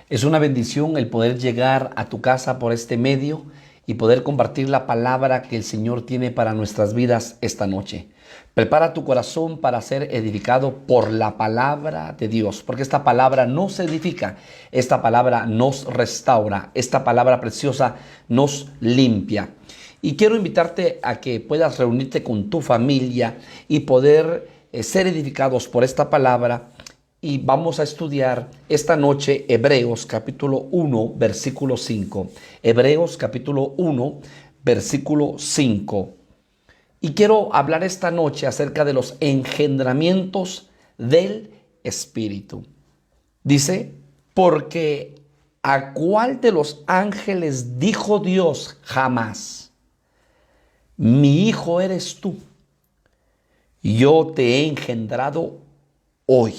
Es una bendición el poder llegar a tu casa por este medio y poder compartir la palabra que el Señor tiene para nuestras vidas esta noche. Prepara tu corazón para ser edificado por la palabra de Dios, porque esta palabra nos edifica, esta palabra nos restaura, esta palabra preciosa nos limpia. Y quiero invitarte a que puedas reunirte con tu familia y poder ser edificados por esta palabra. Y vamos a estudiar esta noche Hebreos capítulo 1, versículo 5. Hebreos capítulo 1, versículo 5. Y quiero hablar esta noche acerca de los engendramientos del Espíritu. Dice, porque ¿a cuál de los ángeles dijo Dios jamás? Mi hijo eres tú, yo te he engendrado hoy.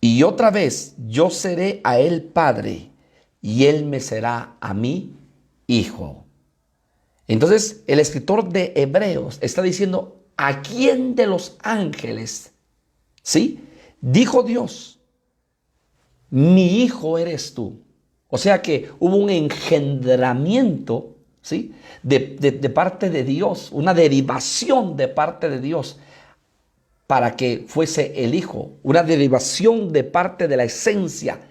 Y otra vez yo seré a él padre y él me será a mí hijo. Entonces el escritor de Hebreos está diciendo, ¿a quién de los ángeles? ¿Sí? Dijo Dios, mi hijo eres tú. O sea que hubo un engendramiento, ¿sí? de parte de Dios, una derivación de parte de Dios para que fuese el Hijo, una derivación de parte de la esencia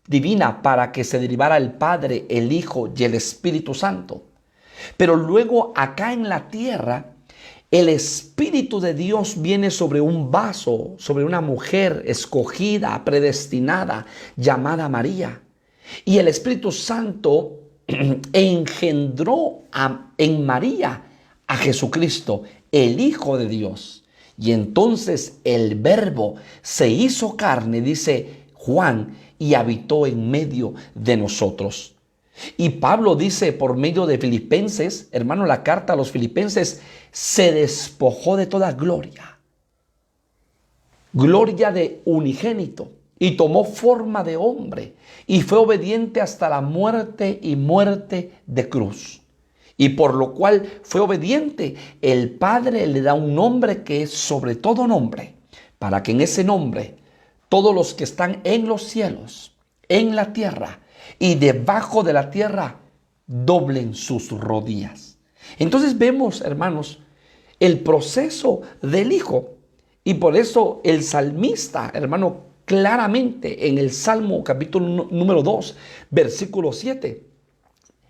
divina para que se derivara el Padre, el Hijo y el Espíritu Santo. Pero luego acá en la tierra, el Espíritu de Dios viene sobre un vaso, sobre una mujer escogida, predestinada, llamada María. Y el Espíritu Santo engendró en María a Jesucristo, el Hijo de Dios. Y entonces el Verbo se hizo carne, dice Juan, y habitó en medio de nosotros. Y Pablo dice por medio de Filipenses, hermano, la carta a los Filipenses, se despojó de toda gloria. Gloria de unigénito. Y tomó forma de hombre. Y fue obediente hasta la muerte y muerte de cruz. Y por lo cual fue obediente, el Padre le da un nombre que es sobre todo nombre, para que en ese nombre todos los que están en los cielos, en la tierra y debajo de la tierra doblen sus rodillas. Entonces vemos, hermanos, el proceso del Hijo. Y por eso el salmista, hermano, claramente en el Salmo capítulo número 2, versículo 7,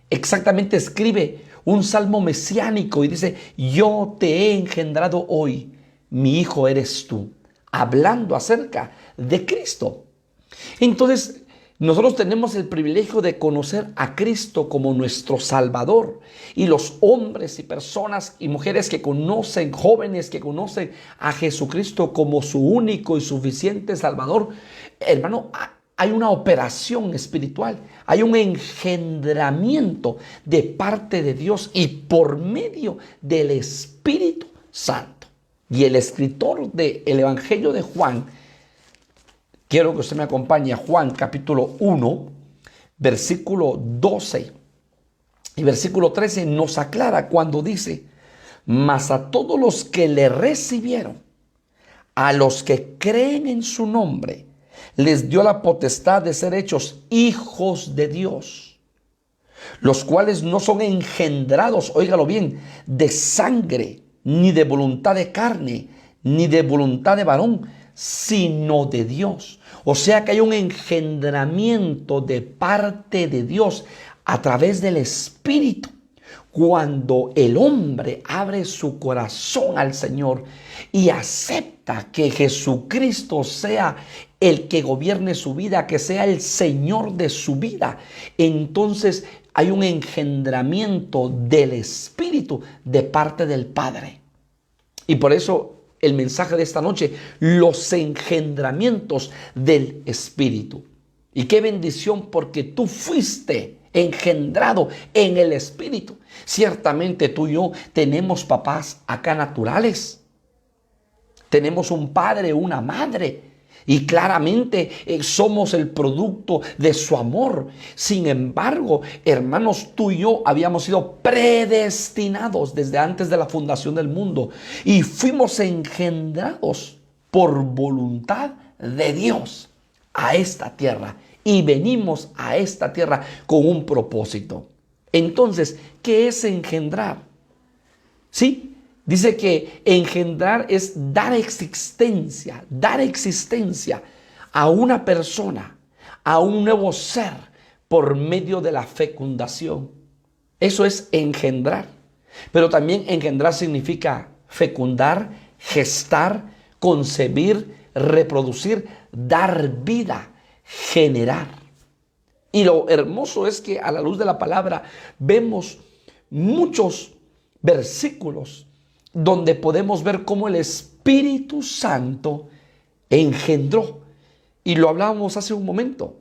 exactamente escribe un salmo mesiánico y dice, yo te he engendrado hoy, mi hijo eres tú, hablando acerca de Cristo. Entonces, nosotros tenemos el privilegio de conocer a Cristo como nuestro Salvador. Y los hombres y personas y mujeres que conocen, jóvenes que conocen a Jesucristo como su único y suficiente Salvador, hermano, hay una operación espiritual, hay un engendramiento de parte de Dios y por medio del Espíritu Santo. Y el escritor del Evangelio de Juan, quiero que usted me acompañe a Juan capítulo 1, versículo 12 y versículo 13 nos aclara cuando dice, mas a todos los que le recibieron, a los que creen en su nombre, les dio la potestad de ser hechos hijos de Dios, los cuales no son engendrados, óigalo bien, de sangre, ni de voluntad de carne, ni de voluntad de varón, sino de Dios. O sea que hay un engendramiento de parte de Dios a través del Espíritu. Cuando el hombre abre su corazón al Señor y acepta que Jesucristo sea el que gobierne su vida, que sea el Señor de su vida, entonces hay un engendramiento del Espíritu de parte del Padre. Y por eso el mensaje de esta noche, los engendramientos del Espíritu. Y qué bendición, porque tú fuiste engendrado en el Espíritu. Ciertamente tú y yo tenemos papás acá naturales. Tenemos un padre, una madre. Y claramente somos el producto de su amor. Sin embargo, hermanos, tú y yo habíamos sido predestinados desde antes de la fundación del mundo. Y fuimos engendrados por voluntad de Dios a esta tierra y venimos a esta tierra con un propósito. Entonces, ¿qué es engendrar? Sí, dice que engendrar es dar existencia a una persona, a un nuevo ser por medio de la fecundación. Eso es engendrar. Pero también engendrar significa fecundar, gestar, concebir, reproducir, dar vida, generar. Y lo hermoso es que a la luz de la palabra vemos muchos versículos donde podemos ver cómo el Espíritu Santo engendró. Y lo hablábamos hace un momento.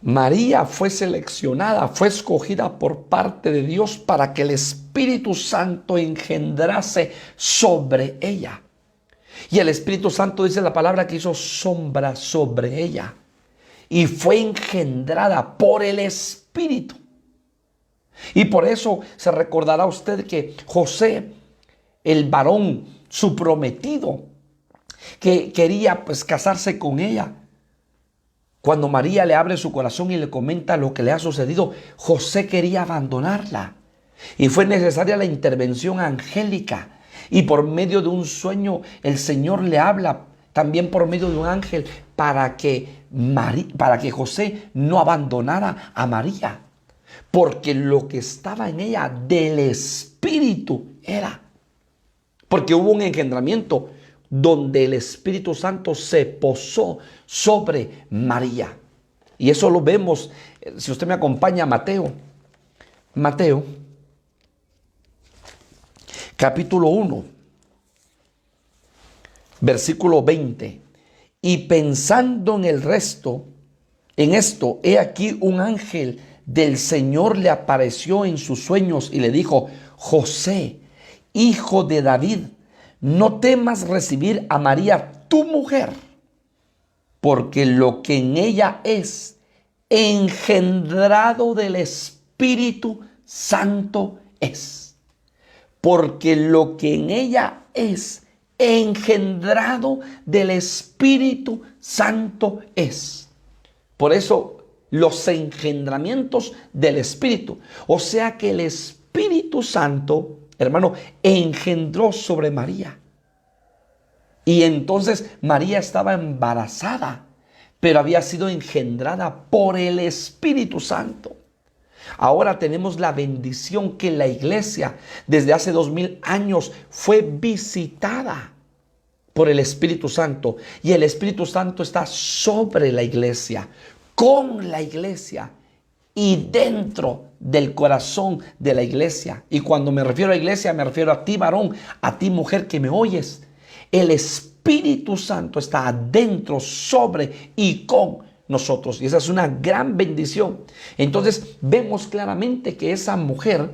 María fue seleccionada, fue escogida por parte de Dios para que el Espíritu Santo engendrase sobre ella. Y el Espíritu Santo, dice la palabra, que hizo sombra sobre ella. Y fue engendrada por el Espíritu. Y por eso se recordará usted que José, el varón, su prometido, que quería casarse con ella, cuando María le abre su corazón y le comenta lo que le ha sucedido, José quería abandonarla. Y fue necesaria la intervención angélica. Y por medio de un sueño, el Señor le habla, también por medio de un ángel, para que José no abandonara a María. Porque lo que estaba en ella del Espíritu era. Porque hubo un engendramiento donde el Espíritu Santo se posó sobre María. Y eso lo vemos, si usted me acompaña a Mateo, capítulo 1, versículo 20. Y pensando en el resto, en esto, he aquí un ángel del Señor le apareció en sus sueños y le dijo: José, hijo de David, no temas recibir a María, tu mujer, porque lo que en ella es engendrado del Espíritu Santo es. Porque lo que en ella es engendrado del Espíritu Santo es. Por eso los engendramientos del Espíritu. O sea que el Espíritu Santo, hermano, engendró sobre María. Y entonces María estaba embarazada, pero había sido engendrada por el Espíritu Santo. Ahora tenemos la bendición que la iglesia desde hace 2000 años fue visitada por el Espíritu Santo. Y el Espíritu Santo está sobre la iglesia, con la iglesia y dentro del corazón de la iglesia. Y cuando me refiero a iglesia, me refiero a ti, varón, a ti, mujer, que me oyes. El Espíritu Santo está adentro, sobre y con nosotros. Y esa es una gran bendición. Entonces vemos claramente que esa mujer,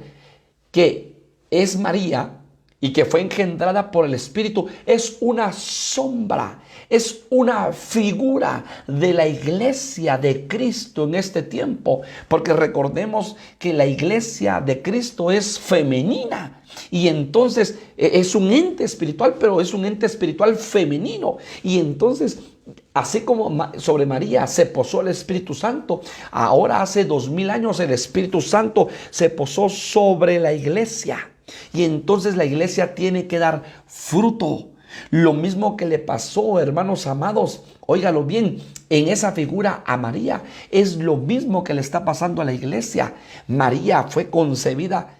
que es María y que fue engendrada por el Espíritu, es una sombra, es una figura de la iglesia de Cristo en este tiempo. Porque recordemos que la iglesia de Cristo es femenina. Y entonces es un ente espiritual, pero es un ente espiritual femenino. Y entonces, así como sobre María se posó el Espíritu Santo, ahora hace 2000 años el Espíritu Santo se posó sobre la iglesia. Y entonces la iglesia tiene que dar fruto. Lo mismo que le pasó, hermanos amados, óigalo bien, en esa figura a María, es lo mismo que le está pasando a la iglesia. María fue concebida,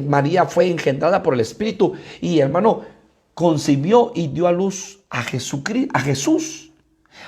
María fue engendrada por el Espíritu y, hermano, concibió y dio a luz a Jesús,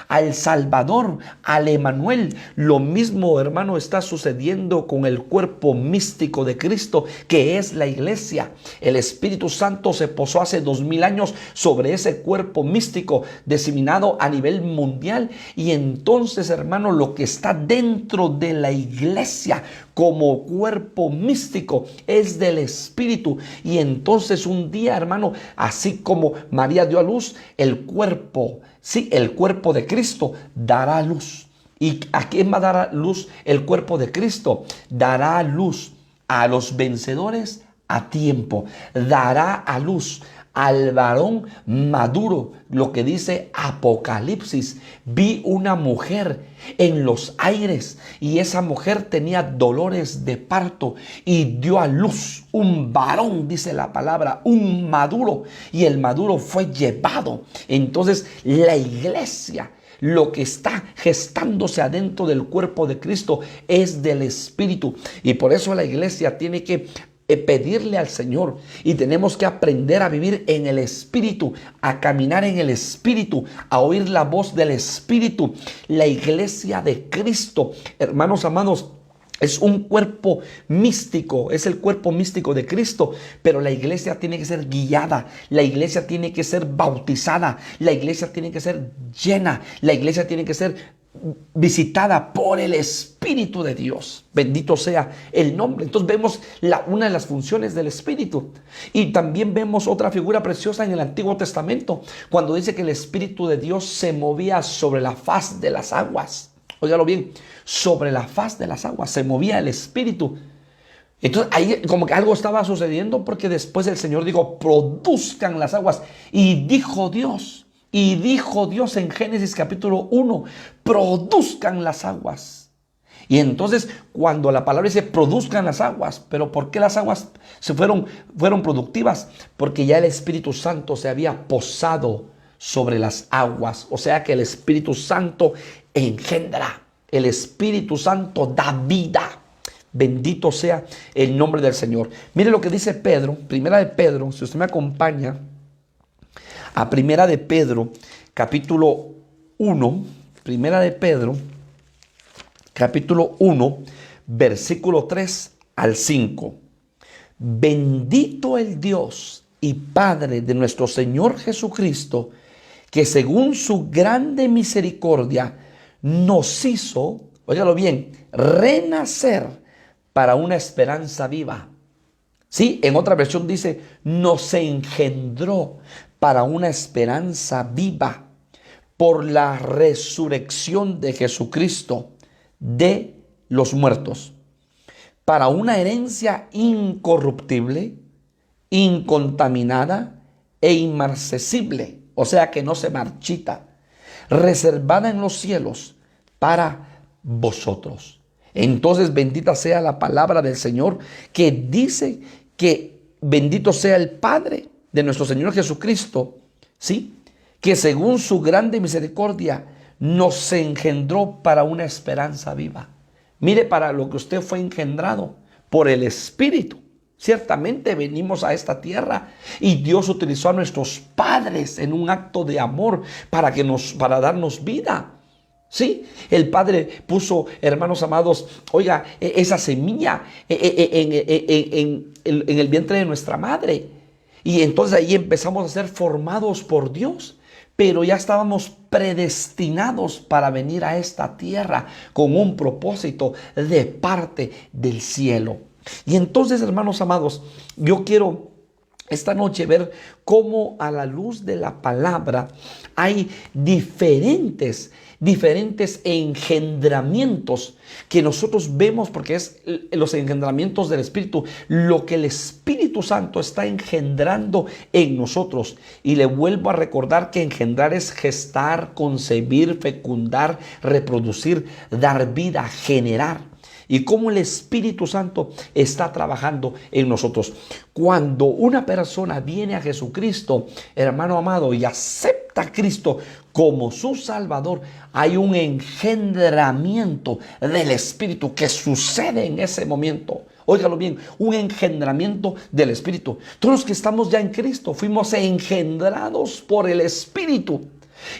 al Salvador, al Emanuel. Lo mismo, hermano, está sucediendo con el cuerpo místico de Cristo, que es la iglesia. El Espíritu Santo se posó hace 2000 años sobre ese cuerpo místico diseminado a nivel mundial. Y entonces, hermano, lo que está dentro de la iglesia como cuerpo místico es del Espíritu. Y entonces un día, hermano, así como María dio a luz, el cuerpo de Cristo dará luz. ¿Y a quién va a dar luz el cuerpo de Cristo? Dará luz a los vencedores a tiempo. Dará a luz al varón maduro. Lo que dice Apocalipsis, vi una mujer en los aires y esa mujer tenía dolores de parto y dio a luz un varón, dice la palabra, un maduro, y el maduro fue llevado. Entonces la iglesia, lo que está gestándose adentro del cuerpo de Cristo es del Espíritu, y por eso la iglesia tiene que pedirle al Señor, y tenemos que aprender a vivir en el Espíritu, a caminar en el Espíritu, a oír la voz del Espíritu. La iglesia de Cristo, hermanos amados, es un cuerpo místico, es el cuerpo místico de Cristo, pero la iglesia tiene que ser guiada, la iglesia tiene que ser bautizada, la iglesia tiene que ser llena, la iglesia tiene que ser visitada por el Espíritu de Dios. Bendito sea el nombre. Entonces vemos una de las funciones del Espíritu. Y también vemos otra figura preciosa en el Antiguo Testamento, cuando dice que el Espíritu de Dios se movía sobre la faz de las aguas. Óigalo bien, sobre la faz de las aguas se movía el Espíritu. Entonces ahí como que algo estaba sucediendo, porque después el Señor dijo, produzcan las aguas. Y dijo Dios en Génesis capítulo 1, produzcan las aguas. Y entonces cuando la palabra dice produzcan las aguas, ¿pero por qué las aguas fueron productivas? Porque ya el Espíritu Santo se había posado sobre las aguas. O sea que el Espíritu Santo engendra, el Espíritu Santo da vida. Bendito sea el nombre del Señor. Mire lo que dice Pedro, primera de Pedro, si usted me acompaña a primera de Pedro, capítulo 1, primera de Pedro, capítulo 1, versículo 3 al 5. Bendito el Dios y Padre de nuestro Señor Jesucristo, que según su grande misericordia nos hizo, óigalo bien, renacer para una esperanza viva. Sí, en otra versión dice, nos engendró para una esperanza viva por la resurrección de Jesucristo de los muertos, para una herencia incorruptible, incontaminada e inmarcesible, o sea que no se marchita, reservada en los cielos para vosotros. Entonces bendita sea la palabra del Señor, que dice que bendito sea el Padre de nuestro Señor Jesucristo, ¿sí? Que según su grande misericordia nos engendró para una esperanza viva. Mire, para lo que usted fue engendrado por el Espíritu. Ciertamente venimos a esta tierra y Dios utilizó a nuestros padres en un acto de amor para darnos vida. Sí, el Padre puso, hermanos amados, oiga, esa semilla en el vientre de nuestra madre. Y entonces ahí empezamos a ser formados por Dios. Pero ya estábamos predestinados para venir a esta tierra con un propósito de parte del cielo. Y entonces, hermanos amados, yo quiero esta noche ver cómo a la luz de la palabra hay diferentes engendramientos que nosotros vemos, porque es los engendramientos del Espíritu, lo que el Espíritu Santo está engendrando en nosotros. Y le vuelvo a recordar que engendrar es gestar, concebir, fecundar, reproducir, dar vida, generar. Y cómo el Espíritu Santo está trabajando en nosotros. Cuando una persona viene a Jesucristo, hermano amado, y acepta a Cristo como su Salvador, hay un engendramiento del Espíritu que sucede en ese momento. Óigalo bien, un engendramiento del Espíritu. Todos los que estamos ya en Cristo fuimos engendrados por el Espíritu.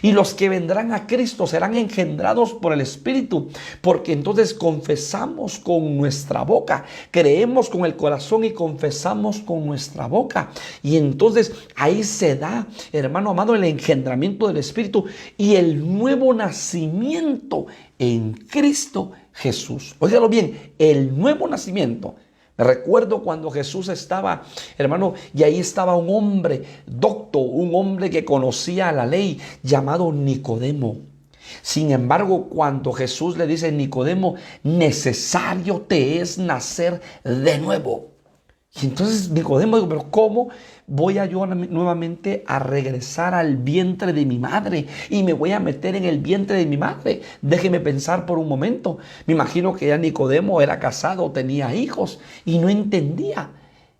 Y los que vendrán a Cristo serán engendrados por el Espíritu, porque entonces confesamos con nuestra boca, creemos con el corazón y confesamos con nuestra boca. Y entonces ahí se da, hermano amado, el engendramiento del Espíritu y el nuevo nacimiento en Cristo Jesús. Óigalo bien, el nuevo nacimiento. Me recuerdo cuando Jesús estaba, hermano, y ahí estaba un hombre docto, un hombre que conocía la ley, llamado Nicodemo. Sin embargo, cuando Jesús le dice, Nicodemo, necesario te es nacer de nuevo. Y entonces Nicodemo dijo, pero ¿cómo voy a yo nuevamente a regresar al vientre de mi madre? Y me voy a meter en el vientre de mi madre. Déjeme pensar por un momento. Me imagino que ya Nicodemo era casado, tenía hijos y no entendía.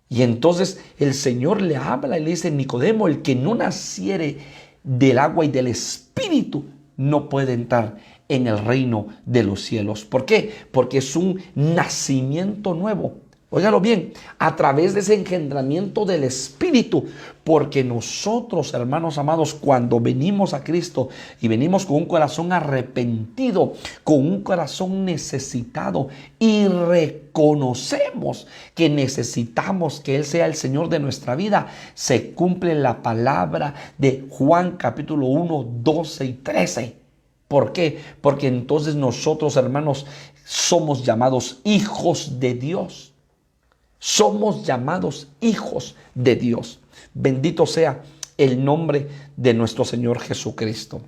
Y entonces el Señor le habla y le dice, Nicodemo, el que no naciere del agua y del Espíritu no puede entrar en el reino de los cielos. ¿Por qué? Porque es un nacimiento nuevo. Óigalo bien, a través de ese engendramiento del Espíritu, porque nosotros, hermanos amados, cuando venimos a Cristo y venimos con un corazón arrepentido, con un corazón necesitado y reconocemos que necesitamos que Él sea el Señor de nuestra vida, se cumple la palabra de Juan capítulo 1, 12 y 13. ¿Por qué? Porque entonces nosotros, hermanos, somos llamados hijos de Dios. Somos llamados hijos de Dios. Bendito sea el nombre de nuestro Señor Jesucristo.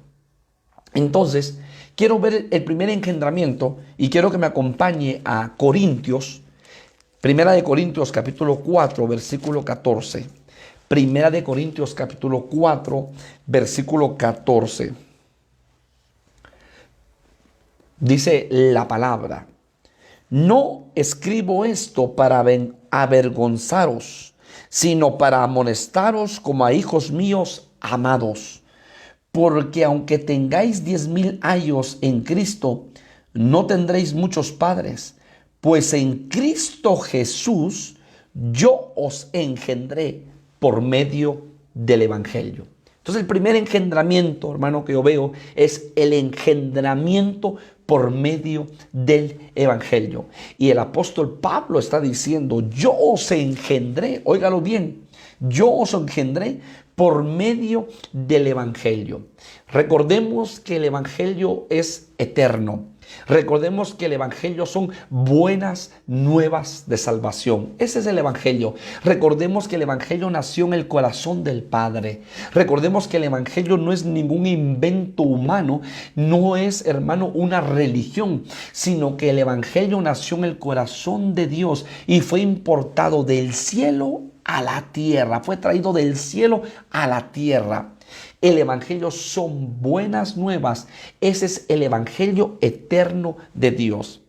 Entonces, quiero ver el primer engendramiento y quiero que me acompañe a Corintios, Primera de Corintios capítulo 4, versículo 14. Primera de Corintios capítulo 4, versículo 14. Dice la palabra: no escribo esto para avergonzaros, sino para amonestaros como a hijos míos amados. Porque aunque tengáis 10,000 años en Cristo, no tendréis muchos padres, pues en Cristo Jesús yo os engendré por medio del Evangelio. Entonces el primer engendramiento, hermano, que yo veo es el engendramiento por medio del Evangelio. Y el apóstol Pablo está diciendo, yo os engendré, óigalo bien, yo os engendré por medio del Evangelio. Recordemos que el Evangelio es eterno. Recordemos que el Evangelio son buenas nuevas de salvación. Ese es el Evangelio. Recordemos que el Evangelio nació en el corazón del Padre. Recordemos que el Evangelio no es ningún invento humano, no es, hermano, una religión, sino que el Evangelio nació en el corazón de Dios y fue importado del cielo a la tierra. Fue traído del cielo a la tierra. El Evangelio son buenas nuevas. Ese es el Evangelio eterno de Dios.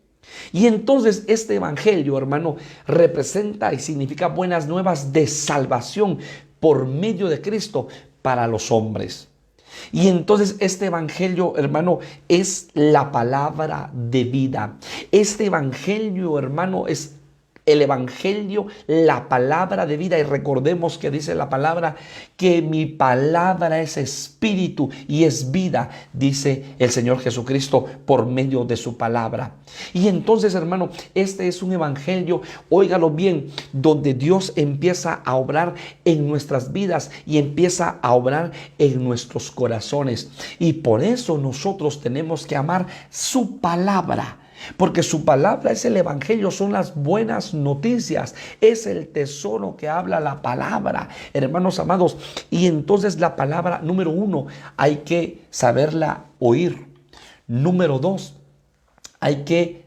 Y entonces este Evangelio, hermano, representa y significa buenas nuevas de salvación por medio de Cristo para los hombres. Y entonces este Evangelio, hermano, es la palabra de vida. Este Evangelio, hermano, es el Evangelio, la palabra de vida. Y recordemos que dice la palabra que mi palabra es espíritu y es vida, dice el Señor Jesucristo por medio de su palabra. Y entonces, hermano, este es un evangelio, óigalo bien, donde Dios empieza a obrar en nuestras vidas y empieza a obrar en nuestros corazones. Y por eso nosotros tenemos que amar su palabra. Porque su palabra es el evangelio, son las buenas noticias, es el tesoro que habla la palabra, hermanos amados. Y entonces la palabra, número 1, hay que saberla oír. Número 2, hay que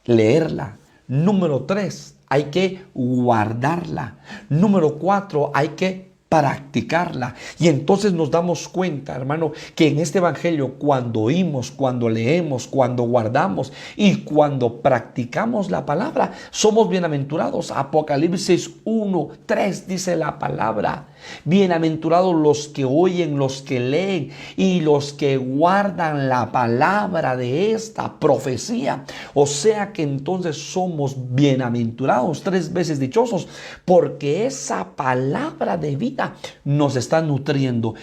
leerla. Número 3, hay que guardarla. Número 4, hay que practicarla. Y entonces nos damos cuenta, hermano, que en este evangelio, cuando oímos, cuando leemos, cuando guardamos y cuando practicamos la palabra, somos bienaventurados. Apocalipsis 1:3 dice la palabra: bienaventurados los que oyen, los que leen y los que guardan la palabra de esta profecía. O sea que entonces somos bienaventurados, 3 veces dichosos, porque esa palabra de vida nos está nutriendo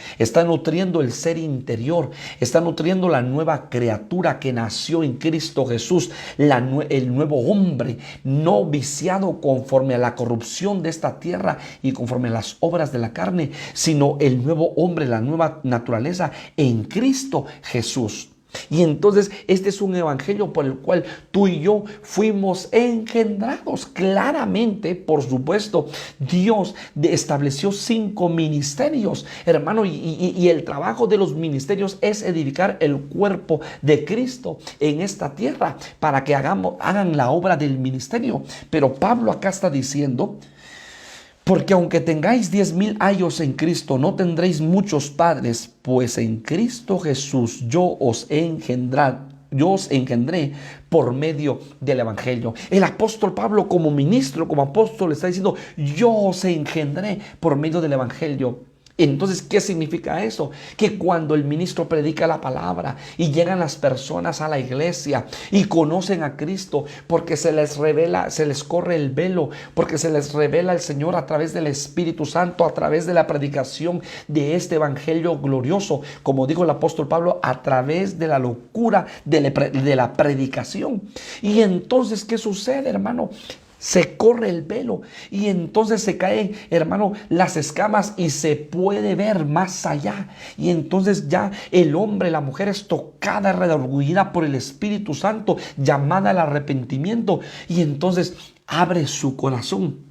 el ser interior, está nutriendo la nueva criatura que nació en Cristo Jesús, el nuevo hombre, no viciado conforme a la corrupción de esta tierra y conforme a las obras de la carne, sino el nuevo hombre, la nueva naturaleza en Cristo Jesús. Y entonces este es un evangelio por el cual tú y yo fuimos engendrados. Claramente, por supuesto, Dios estableció 5 ministerios, hermano, y el trabajo de los ministerios es edificar el cuerpo de Cristo en esta tierra para que hagan la obra del ministerio. Pero Pablo acá está diciendo: porque aunque tengáis 10,000 años en Cristo, no tendréis muchos padres, pues en Cristo Jesús yo os engendré por medio del evangelio. El apóstol Pablo, como ministro, como apóstol, está diciendo: yo os engendré por medio del evangelio. Entonces, ¿qué significa eso? Que cuando el ministro predica la palabra y llegan las personas a la iglesia y conocen a Cristo, porque se les revela, se les corre el velo, porque se les revela el Señor a través del Espíritu Santo, a través de la predicación de este evangelio glorioso, como dijo el apóstol Pablo, a través de la locura de la predicación. Y entonces, ¿qué sucede, hermano? Se corre el velo y entonces se caen, hermano, las escamas y se puede ver más allá. Y entonces ya el hombre, la mujer es tocada, redargüida por el Espíritu Santo, llamada al arrepentimiento. Y entonces abre su corazón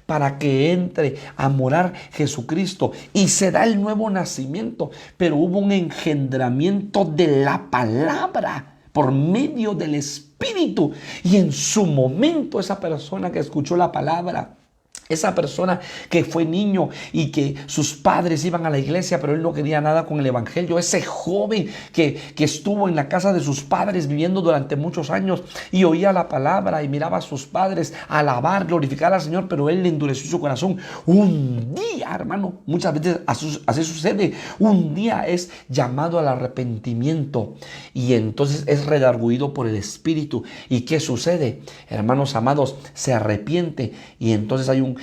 para que entre a morar Jesucristo. Y se da el nuevo nacimiento, pero hubo un engendramiento de la palabra por medio del Espíritu. Y en su momento esa persona que escuchó la palabra, esa persona que fue niño y que sus padres iban a la iglesia, pero él no quería nada con el evangelio. Ese joven que estuvo en la casa de sus padres viviendo durante muchos años y oía la palabra y miraba a sus padres alabar, glorificar al Señor, pero él le endureció su corazón. Un día, hermano, muchas veces así sucede, un día es llamado al arrepentimiento y entonces es redargüido por el Espíritu. ¿Y qué sucede? Hermanos amados, se arrepiente y entonces hay un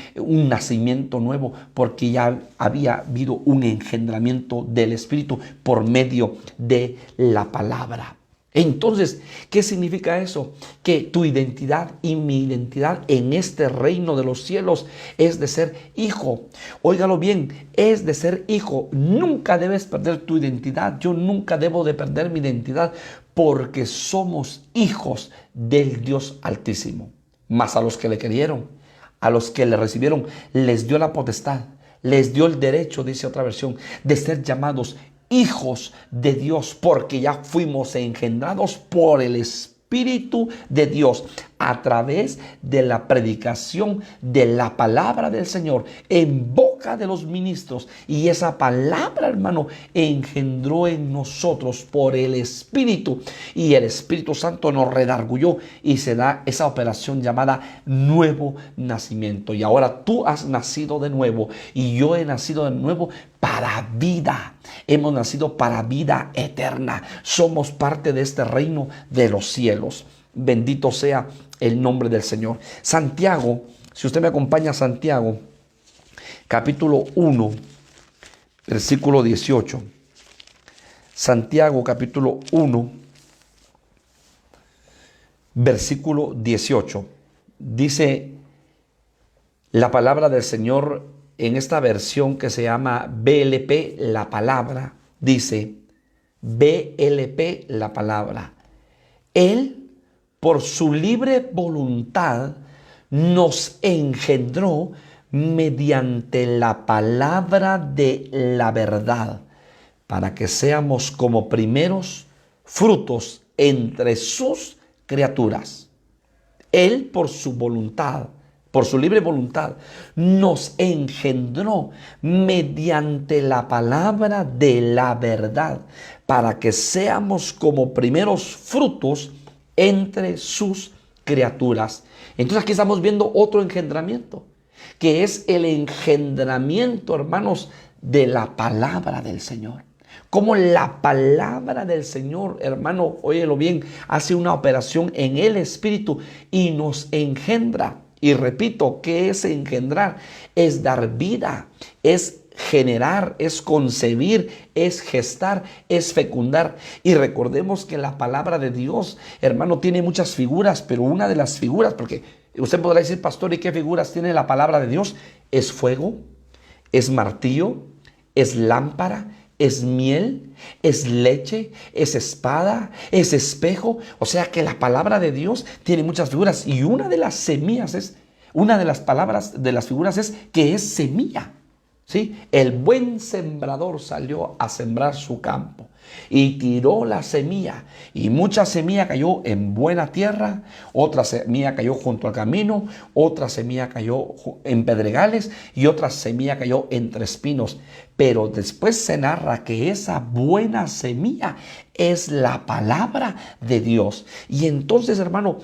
nacimiento nuevo, porque ya había habido un engendramiento del Espíritu por medio de la palabra. Entonces, ¿qué significa eso? Que tu identidad y mi identidad en este reino de los cielos es de ser hijo. Óigalo bien, es de ser hijo. Nunca debes perder tu identidad. Yo nunca debo de perder mi identidad, porque somos hijos del Dios Altísimo. Mas a los que le creyeron, a los que le recibieron, les dio la potestad, les dio el derecho, dice otra versión, de ser llamados hijos de Dios, porque ya fuimos engendrados por el Espíritu de Dios a través de la predicación de la palabra del Señor en boca de los ministros. Y esa palabra, hermano, engendró en nosotros por el Espíritu, y el Espíritu Santo nos redarguyó y se da esa operación llamada nuevo nacimiento. Y ahora tú has nacido de nuevo y yo he nacido de nuevo para vida. Hemos nacido para vida eterna. Somos parte de este reino de los cielos. Bendito sea el nombre del Señor. Santiago, si usted me acompaña a Santiago, capítulo 1, versículo 18. Santiago, capítulo 1, versículo 18. Dice la palabra del Señor en esta versión que se llama BLP, la palabra. Dice BLP, la palabra. Él, por su libre voluntad, nos engendró mediante la palabra de la verdad, para que seamos como primeros frutos entre sus criaturas. Él, por su voluntad, por su libre voluntad, nos engendró mediante la palabra de la verdad, para que seamos como primeros frutos entre sus criaturas. Entonces aquí estamos viendo otro engendramiento, que es el engendramiento, hermanos, de la palabra del Señor. Como la palabra del Señor, hermano, óyelo bien, hace una operación en el Espíritu y nos engendra. Y repito, ¿qué es engendrar? Es dar vida, es generar, es concebir, es gestar, es fecundar. Y recordemos que la palabra de Dios, hermano, tiene muchas figuras, pero una de las figuras, porque usted podrá decir, pastor, ¿y qué figuras tiene la palabra de Dios? Es fuego, es martillo, es lámpara, es miel, es leche, es espada, es espejo. O sea que la palabra de Dios tiene muchas figuras y una de las semillas es, una de las palabras de las figuras es que es semilla. ¿Sí? El buen sembrador salió a sembrar su campo y tiró la semilla, y mucha semilla cayó en buena tierra, otra semilla cayó junto al camino, otra semilla cayó en pedregales y otra semilla cayó entre espinos. Pero después se narra que esa buena semilla es la palabra de Dios. Y entonces, hermano,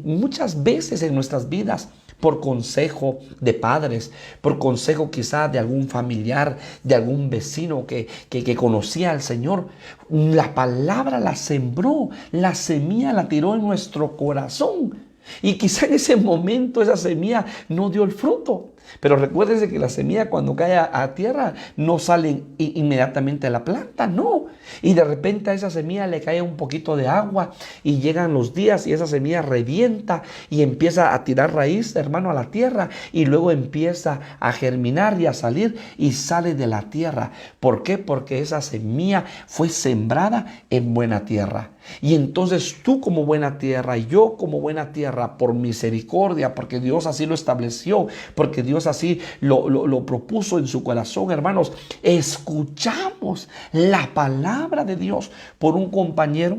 muchas veces en nuestras vidas, por consejo de padres, por consejo quizá de algún familiar, de algún vecino que conocía al Señor, la palabra la sembró, la semilla la tiró en nuestro corazón. Y quizá en ese momento esa semilla no dio el fruto. Pero recuérdense que la semilla cuando cae a tierra no sale inmediatamente a la planta, no. Y de repente a esa semilla le cae un poquito de agua y llegan los días y esa semilla revienta y empieza a tirar raíz, hermano, a la tierra, y luego empieza a germinar y a salir y sale de la tierra. ¿Por qué? Porque esa semilla fue sembrada en buena tierra. Y entonces tú como buena tierra y yo como buena tierra, por misericordia, porque Dios así lo estableció, porque Dios así lo propuso en su corazón, hermanos, escuchamos la palabra de Dios por un compañero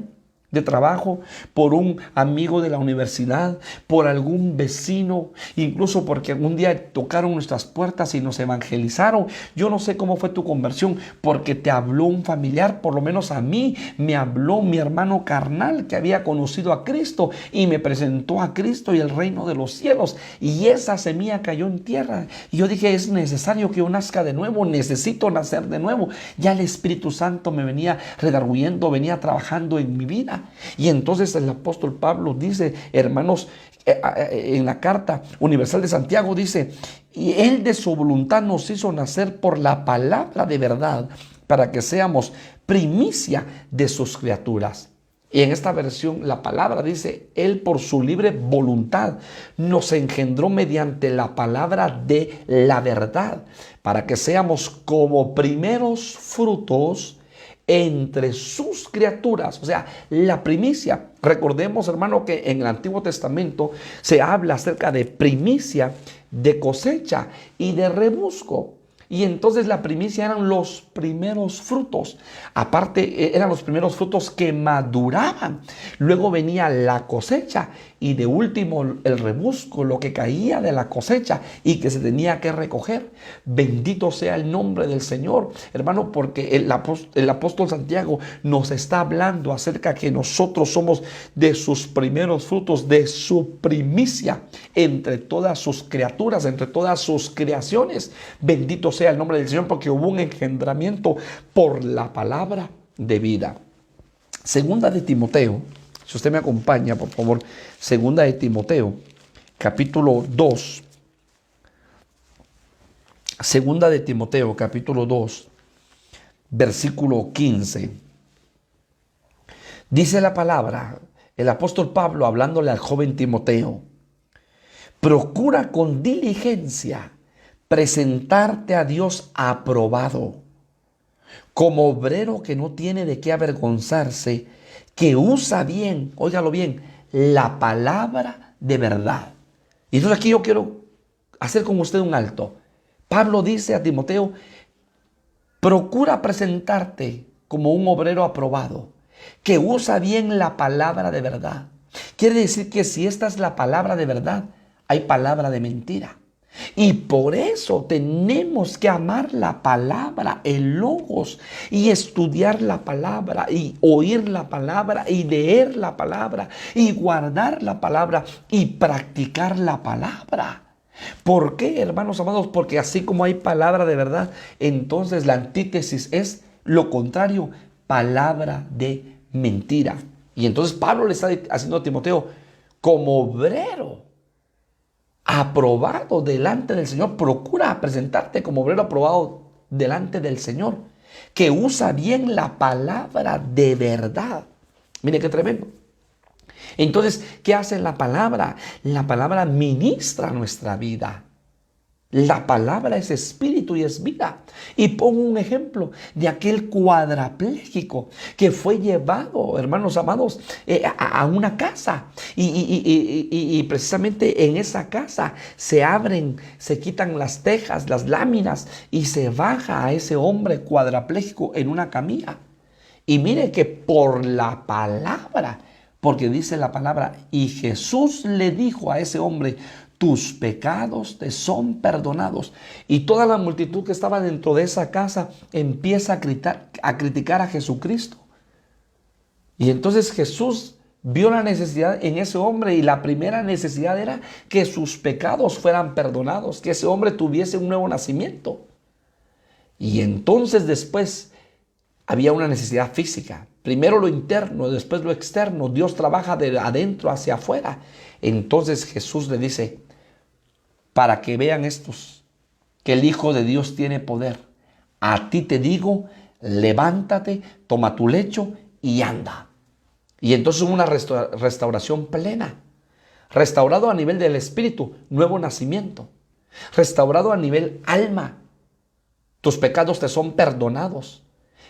de trabajo, por un amigo de la universidad, por algún vecino, incluso porque algún día tocaron nuestras puertas y nos evangelizaron. Yo no sé cómo fue tu conversión, porque te habló un familiar, por lo menos a mí me habló mi hermano carnal que había conocido a Cristo y me presentó a Cristo y el reino de los cielos, y esa semilla cayó en tierra y yo dije, es necesario que yo nazca de nuevo, necesito nacer de nuevo. Ya el Espíritu Santo me venía redarguyendo, venía trabajando en mi vida. Y entonces el apóstol Pablo dice, hermanos, en la carta universal de Santiago dice, y él de su voluntad nos hizo nacer por la palabra de verdad, para que seamos primicia de sus criaturas. Y en esta versión la palabra dice, él por su libre voluntad nos engendró mediante la palabra de la verdad, para que seamos como primeros frutos entre sus criaturas. O sea, la primicia. Recordemos, hermano, que en el Antiguo Testamento se habla acerca de primicia, de cosecha y de rebusco. Y entonces la primicia eran los primeros frutos. Aparte, eran los primeros frutos que maduraban. Luego venía la cosecha y de último el rebusco, lo que caía de la cosecha y que se tenía que recoger. Bendito sea el nombre del Señor, hermano, porque el apóstol Santiago nos está hablando acerca que nosotros somos de sus primeros frutos, de su primicia entre todas sus criaturas, entre todas sus creaciones. Bendito sea el nombre del Señor, porque hubo un engendramiento por la palabra de vida. Segunda de Timoteo, si usted me acompaña, por favor, segunda de Timoteo, capítulo 2. Segunda de Timoteo, capítulo 2, versículo 15. Dice la palabra, el apóstol Pablo hablándole al joven Timoteo, procura con diligencia presentarte a Dios aprobado, como obrero que no tiene de qué avergonzarse, que usa bien, óigalo bien, la palabra de verdad. Y entonces aquí yo quiero hacer con usted un alto. Pablo dice a Timoteo, procura presentarte como un obrero aprobado, que usa bien la palabra de verdad. Quiere decir que si esta es la palabra de verdad, hay palabra de mentira. Y por eso tenemos que amar la palabra, el logos, y estudiar la palabra, y oír la palabra, y leer la palabra, y guardar la palabra, y practicar la palabra. ¿Por qué, hermanos amados? Porque así como hay palabra de verdad, entonces la antítesis es lo contrario, palabra de mentira. Y entonces Pablo le está haciendo a Timoteo, como obrero aprobado delante del Señor, procura presentarte como obrero aprobado delante del Señor, que usa bien la palabra de verdad. Mire qué tremendo. Entonces, ¿qué hace la palabra? La palabra ministra nuestra vida. La palabra es espíritu y es vida. Y pongo un ejemplo de aquel cuadrapléjico que fue llevado, hermanos amados, a una casa. Y precisamente en esa casa se abren, se quitan las tejas, las láminas y se baja a ese hombre cuadrapléjico en una camilla. Y mire que por la palabra, porque dice la palabra, y Jesús le dijo a ese hombre, tus pecados te son perdonados. Y toda la multitud que estaba dentro de esa casa empieza a criticar a Jesucristo. Y entonces Jesús vio la necesidad en ese hombre, y la primera necesidad era que sus pecados fueran perdonados, que ese hombre tuviese un nuevo nacimiento. Y entonces después había una necesidad física. Primero lo interno, después lo externo. Dios trabaja de adentro hacia afuera. Entonces Jesús le dice, para que vean estos, que el Hijo de Dios tiene poder. A ti te digo, levántate, toma tu lecho y anda. Y entonces hubo una restauración plena. Restaurado a nivel del espíritu, nuevo nacimiento. Restaurado a nivel alma. Tus pecados te son perdonados.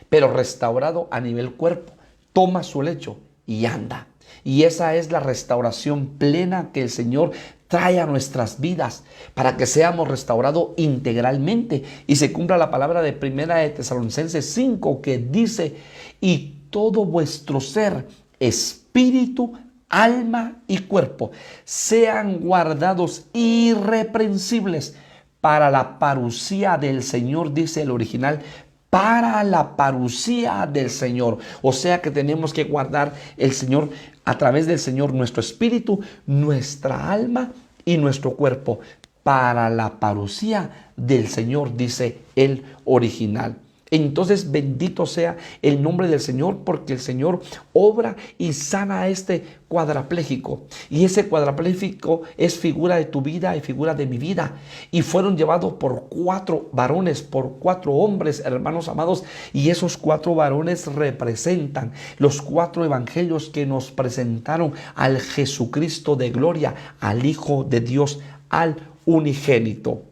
Pero restaurado a nivel cuerpo. Toma su lecho y anda. Y esa es la restauración plena que el Señor trae a nuestras vidas, para que seamos restaurados integralmente y se cumpla la palabra de Primera de Tesalonicenses 5, que dice, y todo vuestro ser, espíritu, alma y cuerpo, sean guardados irreprensibles para la parucía del Señor, dice el original, para la parucía del Señor. O sea que tenemos que guardar el Señor, a través del Señor, nuestro espíritu, nuestra alma y nuestro cuerpo, para la parucía del Señor, dice el original. Entonces bendito sea el nombre del Señor, porque el Señor obra y sana a este cuadrapléjico. Y ese cuadrapléjico es figura de tu vida y figura de mi vida. Y fueron llevados por 4 varones, por 4 hombres, hermanos amados. Y esos 4 varones representan los 4 evangelios que nos presentaron al Jesucristo de gloria, al Hijo de Dios, al unigénito.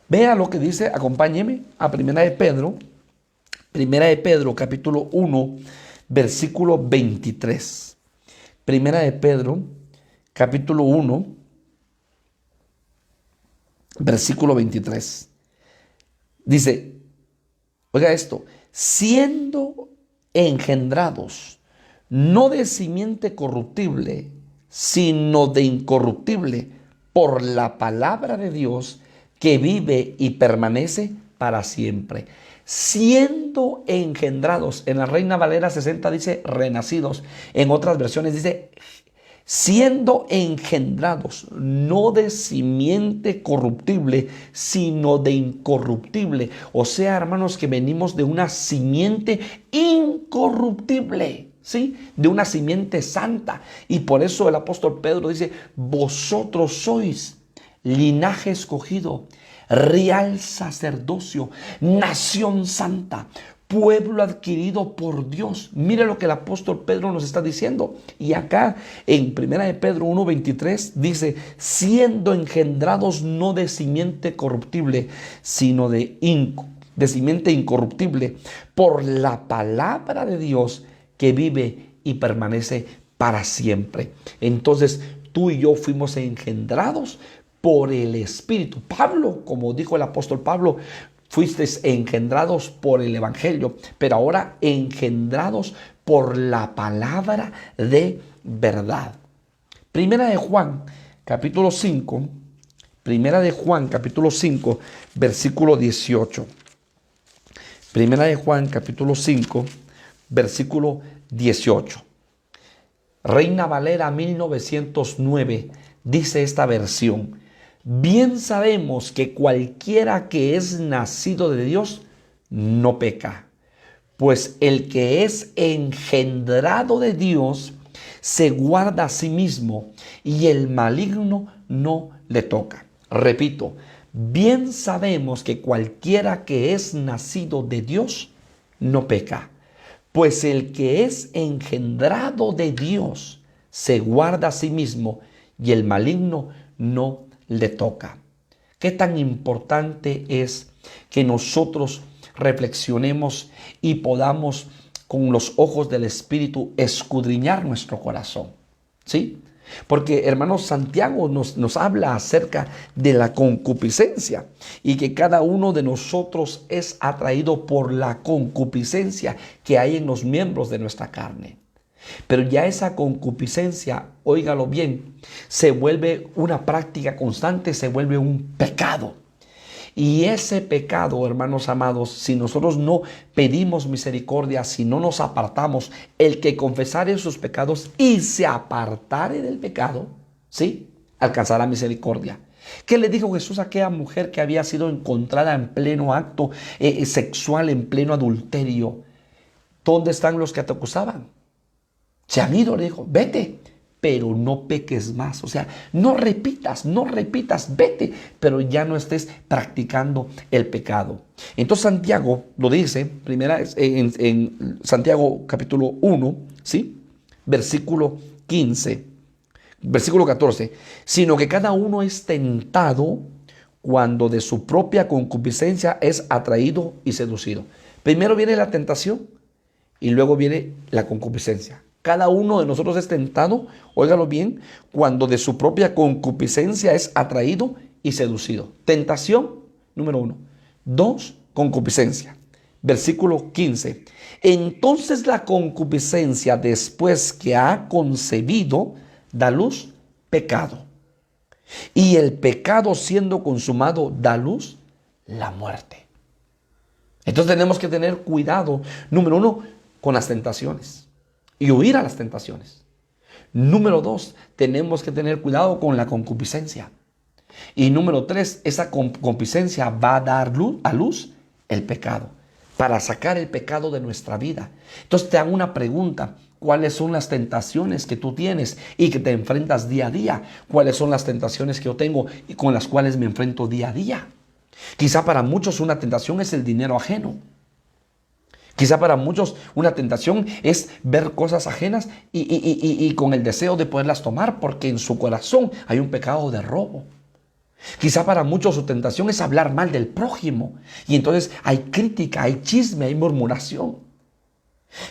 Vea lo que dice, acompáñeme a Primera de Pedro, capítulo 1, versículo 23. Primera de Pedro, capítulo 1, versículo 23. Dice, oiga esto, siendo engendrados, no de simiente corruptible, sino de incorruptible, por la palabra de Dios, que vive y permanece para siempre. Siendo engendrados, en la Reina Valera 60 dice renacidos, en otras versiones dice siendo engendrados, no de simiente corruptible, sino de incorruptible. O sea, hermanos, que venimos de una simiente incorruptible, ¿sí? De una simiente santa. Y por eso el apóstol Pedro dice, vosotros sois linaje escogido, real sacerdocio, nación santa, pueblo adquirido por Dios. Mire lo que el apóstol Pedro nos está diciendo. Y acá en 1 de Pedro 1:23 dice, siendo engendrados no de simiente corruptible, sino de simiente incorruptible, por la palabra de Dios que vive y permanece para siempre. Entonces tú y yo fuimos engendrados por el Espíritu. Pablo, como dijo el apóstol Pablo, fuisteis engendrados por el Evangelio, pero ahora engendrados por la palabra de verdad. Primera de Juan, capítulo 5, versículo 18. Primera de Juan, capítulo 5, versículo 18. Reina Valera 1909 dice esta versión: bien sabemos que cualquiera que es nacido de Dios no peca, pues el que es engendrado de Dios se guarda a sí mismo y el maligno no le toca. Repito, bien sabemos que cualquiera que es nacido de Dios no peca, pues el que es engendrado de Dios se guarda a sí mismo y el maligno no le toca. ¿Qué tan importante es que nosotros reflexionemos y podamos con los ojos del Espíritu escudriñar nuestro corazón? ¿Sí? Porque, hermanos, Santiago nos habla acerca de la concupiscencia y que cada uno de nosotros es atraído por la concupiscencia que hay en los miembros de nuestra carne. Pero ya esa concupiscencia, óigalo bien, se vuelve una práctica constante, se vuelve un pecado. Y ese pecado, hermanos amados, si nosotros no pedimos misericordia, si no nos apartamos, el que confesare sus pecados y se apartare del pecado, ¿sí?, alcanzará misericordia. ¿Qué le dijo Jesús a aquella mujer que había sido encontrada en pleno acto sexual, en pleno adulterio? ¿Dónde están los que te acusaban? Se han ido, le dijo, vete, pero no peques más. O sea, no repitas, vete, pero ya no estés practicando el pecado. Entonces Santiago lo dice, en Santiago capítulo 1, ¿sí? Versículo 14, sino que cada uno es tentado cuando de su propia concupiscencia es atraído y seducido. Primero viene la tentación y luego viene la concupiscencia. Cada uno de nosotros es tentado, óigalo bien, cuando de su propia concupiscencia es atraído y seducido. Tentación, número 1. 2, concupiscencia. Versículo 15. Entonces la concupiscencia, después que ha concebido, da luz pecado. Y el pecado, siendo consumado, da luz la muerte. Entonces tenemos que tener cuidado, número 1, con las tentaciones y huir a las tentaciones. Número 2, tenemos que tener cuidado con la concupiscencia. Y número 3, esa concupiscencia va a dar a luz el pecado, para sacar el pecado de nuestra vida. Entonces te hago una pregunta: ¿cuáles son las tentaciones que tú tienes y que te enfrentas día a día? ¿Cuáles son las tentaciones que yo tengo y con las cuales me enfrento día a día? Quizá para muchos una tentación es el dinero ajeno. Quizá para muchos una tentación es ver cosas ajenas y con el deseo de poderlas tomar, porque en su corazón hay un pecado de robo. Quizá para muchos su tentación es hablar mal del prójimo y entonces hay crítica, hay chisme, hay murmuración.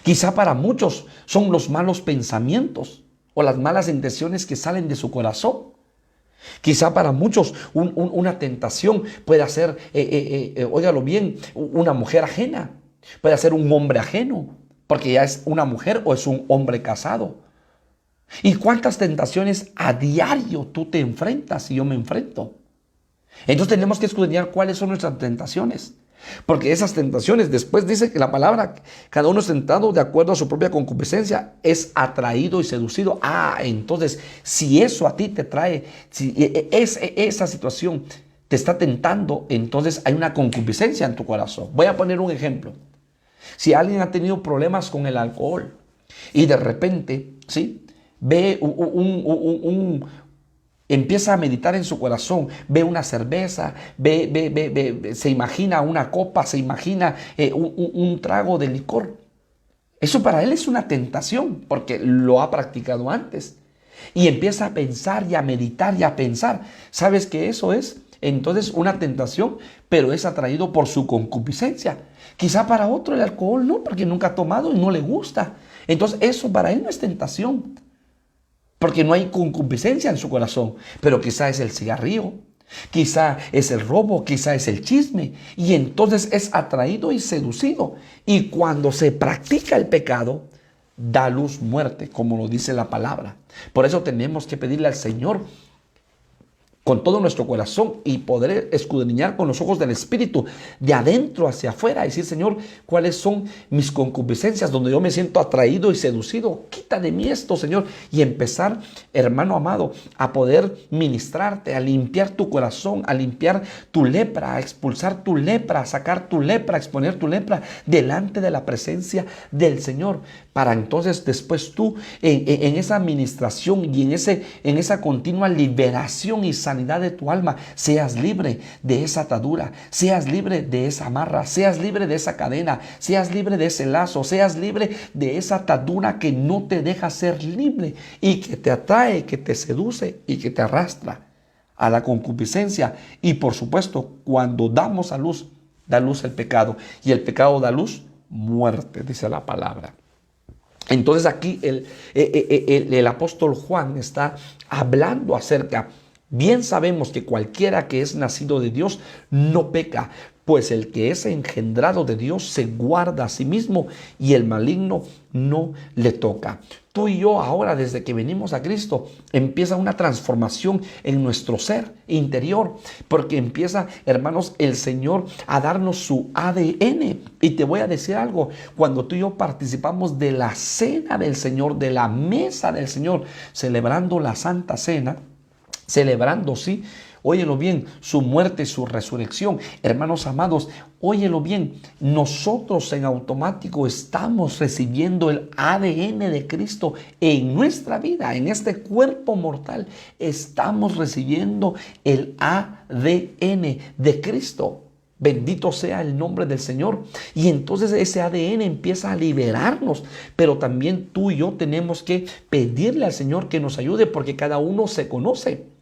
Quizá para muchos son los malos pensamientos o las malas intenciones que salen de su corazón. Quizá para muchos una tentación puede ser, óigalo bien, una mujer ajena. Puede ser un hombre ajeno, porque ya es una mujer o es un hombre casado. ¿Y cuántas tentaciones a diario tú te enfrentas y yo me enfrento? Entonces tenemos que escudriñar cuáles son nuestras tentaciones. Porque esas tentaciones, después dice que la palabra, cada uno es tentado de acuerdo a su propia concupiscencia, es atraído y seducido. Entonces, si eso a ti te trae, si esa situación te está tentando, entonces hay una concupiscencia en tu corazón. Voy a poner un ejemplo. Si alguien ha tenido problemas con el alcohol y de repente, ¿sí?, ve empieza a meditar en su corazón, ve una cerveza, se imagina una copa, se imagina un trago de licor. Eso para él es una tentación porque lo ha practicado antes. Y empieza a pensar y a meditar y a pensar. ¿Sabes qué eso es? Entonces una tentación, pero es atraído por su concupiscencia. Quizá para otro el alcohol no, porque nunca ha tomado y no le gusta. Entonces eso para él no es tentación, porque no hay concupiscencia en su corazón. Pero quizá es el cigarrillo, quizá es el robo, quizá es el chisme. Y entonces es atraído y seducido. Y cuando se practica el pecado, da luz muerte, como lo dice la palabra. Por eso tenemos que pedirle al Señor con todo nuestro corazón y poder escudriñar con los ojos del Espíritu de adentro hacia afuera, decir: Señor, ¿cuáles son mis concupiscencias donde yo me siento atraído y seducido? Quita de mí esto, Señor, y empezar, hermano amado, a poder ministrarte, a limpiar tu corazón, a limpiar tu lepra, a expulsar tu lepra, a sacar tu lepra, a exponer tu lepra delante de la presencia del Señor, para entonces después tú en esa administración y en esa continua liberación y sanidad de tu alma, seas libre de esa atadura, seas libre de esa amarra, seas libre de esa cadena, seas libre de ese lazo, seas libre de esa atadura que no te deja ser libre y que te atrae, que te seduce y que te arrastra a la concupiscencia. Y por supuesto, cuando damos a luz, da luz el pecado. Y el pecado da luz muerte, dice la palabra. Entonces aquí el apóstol Juan está hablando acerca. Bien sabemos que cualquiera que es nacido de Dios no peca, pues el que es engendrado de Dios se guarda a sí mismo y el maligno no le toca. Tú y yo ahora, desde que venimos a Cristo, empieza una transformación en nuestro ser interior, porque empieza, hermanos, el Señor a darnos su ADN. Y te voy a decir algo, cuando tú y yo participamos de la cena del Señor, de la mesa del Señor, celebrando la Santa Cena, celebrando, sí, óyelo bien, su muerte y su resurrección. Hermanos amados, óyelo bien, nosotros en automático estamos recibiendo el ADN de Cristo en nuestra vida, en este cuerpo mortal. Estamos recibiendo el ADN de Cristo. Bendito sea el nombre del Señor. Y entonces ese ADN empieza a liberarnos. Pero también tú y yo tenemos que pedirle al Señor que nos ayude, porque cada uno se conoce.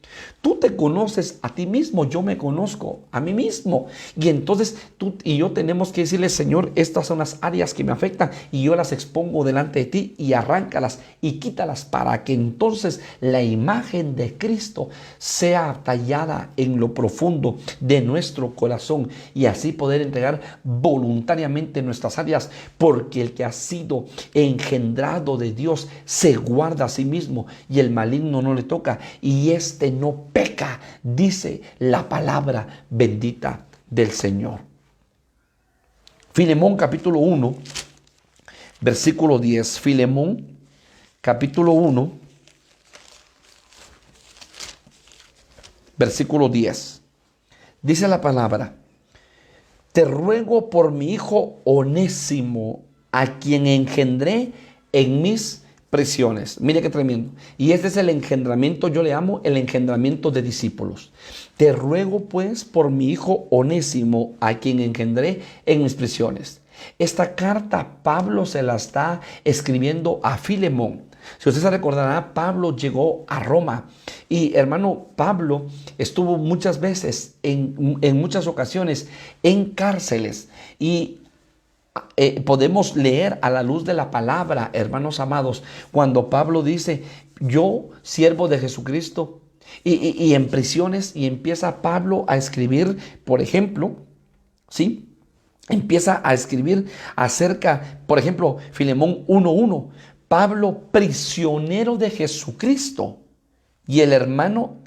Tú te conoces a ti mismo, yo me conozco a mí mismo. Y entonces tú y yo tenemos que decirle: Señor, estas son las áreas que me afectan y yo las expongo delante de ti, y arráncalas y quítalas, para que entonces la imagen de Cristo sea tallada en lo profundo de nuestro corazón, y así poder entregar voluntariamente nuestras áreas, porque el que ha sido engendrado de Dios se guarda a sí mismo y el maligno no le toca, y este no peca, dice la palabra bendita del Señor. Filemón capítulo 1, versículo 10. Filemón capítulo 1, versículo 10. Dice la palabra: te ruego por mi hijo Onésimo, a quien engendré en mis prisiones. Mire qué tremendo. Y este es el engendramiento, yo le llamo el engendramiento de discípulos. Te ruego pues por mi hijo Onésimo, a quien engendré en mis prisiones. Esta carta Pablo se la está escribiendo a Filemón. Si usted se recordará, Pablo llegó a Roma, y hermano, Pablo estuvo muchas veces, en muchas ocasiones, en cárceles, y podemos leer a la luz de la palabra, hermanos amados, cuando Pablo dice: yo, siervo de Jesucristo, y en prisiones, y empieza Pablo a escribir, por ejemplo, ¿sí? Empieza a escribir acerca, por ejemplo, Filemón 1:1, Pablo, prisionero de Jesucristo, y el hermano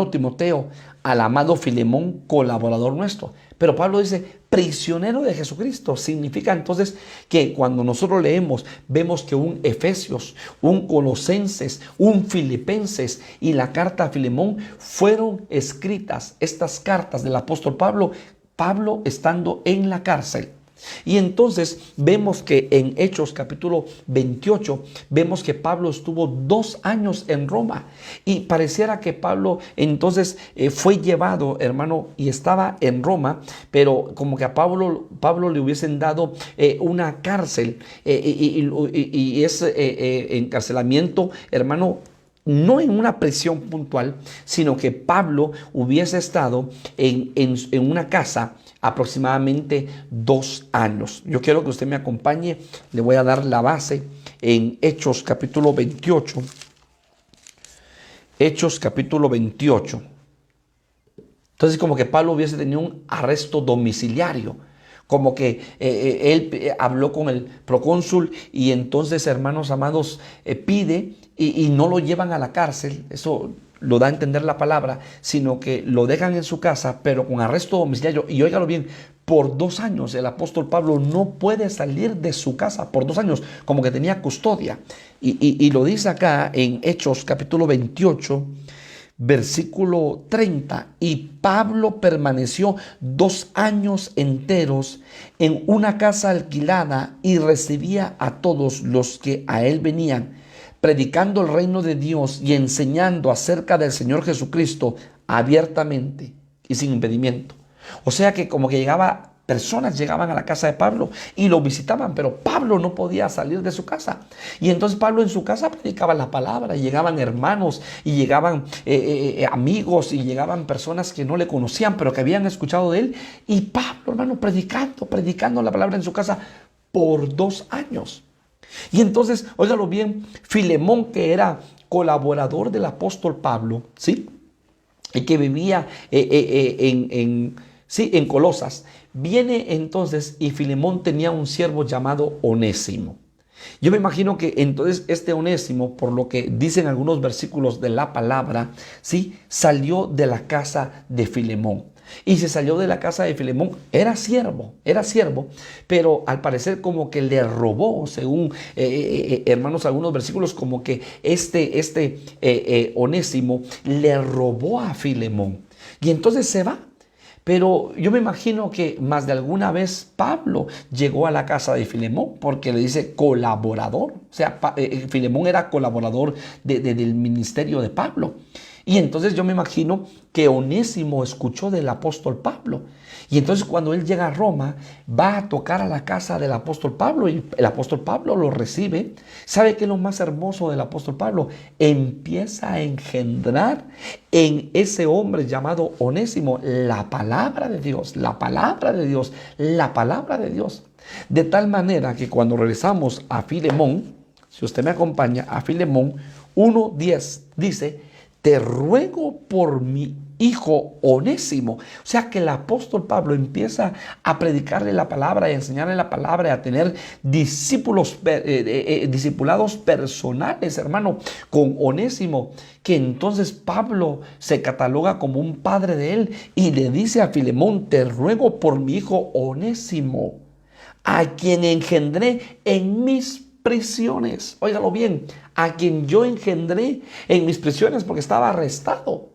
Timoteo, al amado Filemón, colaborador nuestro. Pero Pablo dice prisionero de Jesucristo. Significa entonces que cuando nosotros leemos, vemos que un Efesios, un Colosenses, un Filipenses y la carta a Filemón fueron escritas, estas cartas del apóstol Pablo estando en la cárcel. Y entonces vemos que en Hechos capítulo 28, vemos que Pablo estuvo 2 años en Roma, y pareciera que Pablo entonces fue llevado, hermano, y estaba en Roma, pero como que a Pablo le hubiesen dado una cárcel, y ese encarcelamiento, hermano, no en una prisión puntual, sino que Pablo hubiese estado en una casa aproximadamente 2 años. Yo quiero que usted me acompañe, le voy a dar la base en Hechos capítulo 28. Hechos capítulo 28. Entonces, como que Pablo hubiese tenido un arresto domiciliario, como que él habló con el procónsul, y entonces, hermanos amados, pide y no lo llevan a la cárcel. Eso lo da a entender la palabra, sino que lo dejan en su casa, pero con arresto domiciliario. Y óigalo bien, por 2 años el apóstol Pablo no puede salir de su casa, por 2 años, como que tenía custodia. Y lo dice acá en Hechos capítulo 28, versículo 30. Y Pablo permaneció 2 años enteros en una casa alquilada, y recibía a todos los que a él venían, predicando el reino de Dios y enseñando acerca del Señor Jesucristo abiertamente y sin impedimento. O sea que como que llegaba personas llegaban a la casa de Pablo y lo visitaban, pero Pablo no podía salir de su casa. Y entonces Pablo en su casa predicaba la palabra, y llegaban hermanos, y llegaban amigos, y llegaban personas que no le conocían, pero que habían escuchado de él. Y Pablo, hermano, predicando la palabra en su casa por 2 años. Y entonces, óigalo bien, Filemón, que era colaborador del apóstol Pablo, ¿sí? Y que vivía en Colosas, viene entonces, y Filemón tenía un siervo llamado Onésimo. Yo me imagino que entonces este Onésimo, por lo que dicen algunos versículos de la palabra, ¿sí?, salió de la casa de Filemón. Y se salió de la casa de Filemón, era siervo, pero al parecer como que le robó, según hermanos, algunos versículos, como que Onésimo le robó a Filemón. Y entonces se va. Pero yo me imagino que más de alguna vez Pablo llegó a la casa de Filemón, porque le dice colaborador. O sea, Filemón era colaborador del ministerio de Pablo. Y entonces yo me imagino que Onésimo escuchó del apóstol Pablo. Y entonces cuando él llega a Roma, va a tocar a la casa del apóstol Pablo, y el apóstol Pablo lo recibe. ¿Sabe qué es lo más hermoso del apóstol Pablo? Empieza a engendrar en ese hombre llamado Onésimo la palabra de Dios, la palabra de Dios, la palabra de Dios. De tal manera que cuando regresamos a Filemón, si usted me acompaña a Filemón 1:10, dice: te ruego por mi hijo Onésimo. O sea que el apóstol Pablo empieza a predicarle la palabra, a enseñarle la palabra, y a tener discípulos, discipulados personales, hermano, con Onésimo, que entonces Pablo se cataloga como un padre de él, y le dice a Filemón: te ruego por mi hijo Onésimo, a quien engendré en mis prisiones. Óigalo bien, a quien yo engendré en mis prisiones, porque estaba arrestado.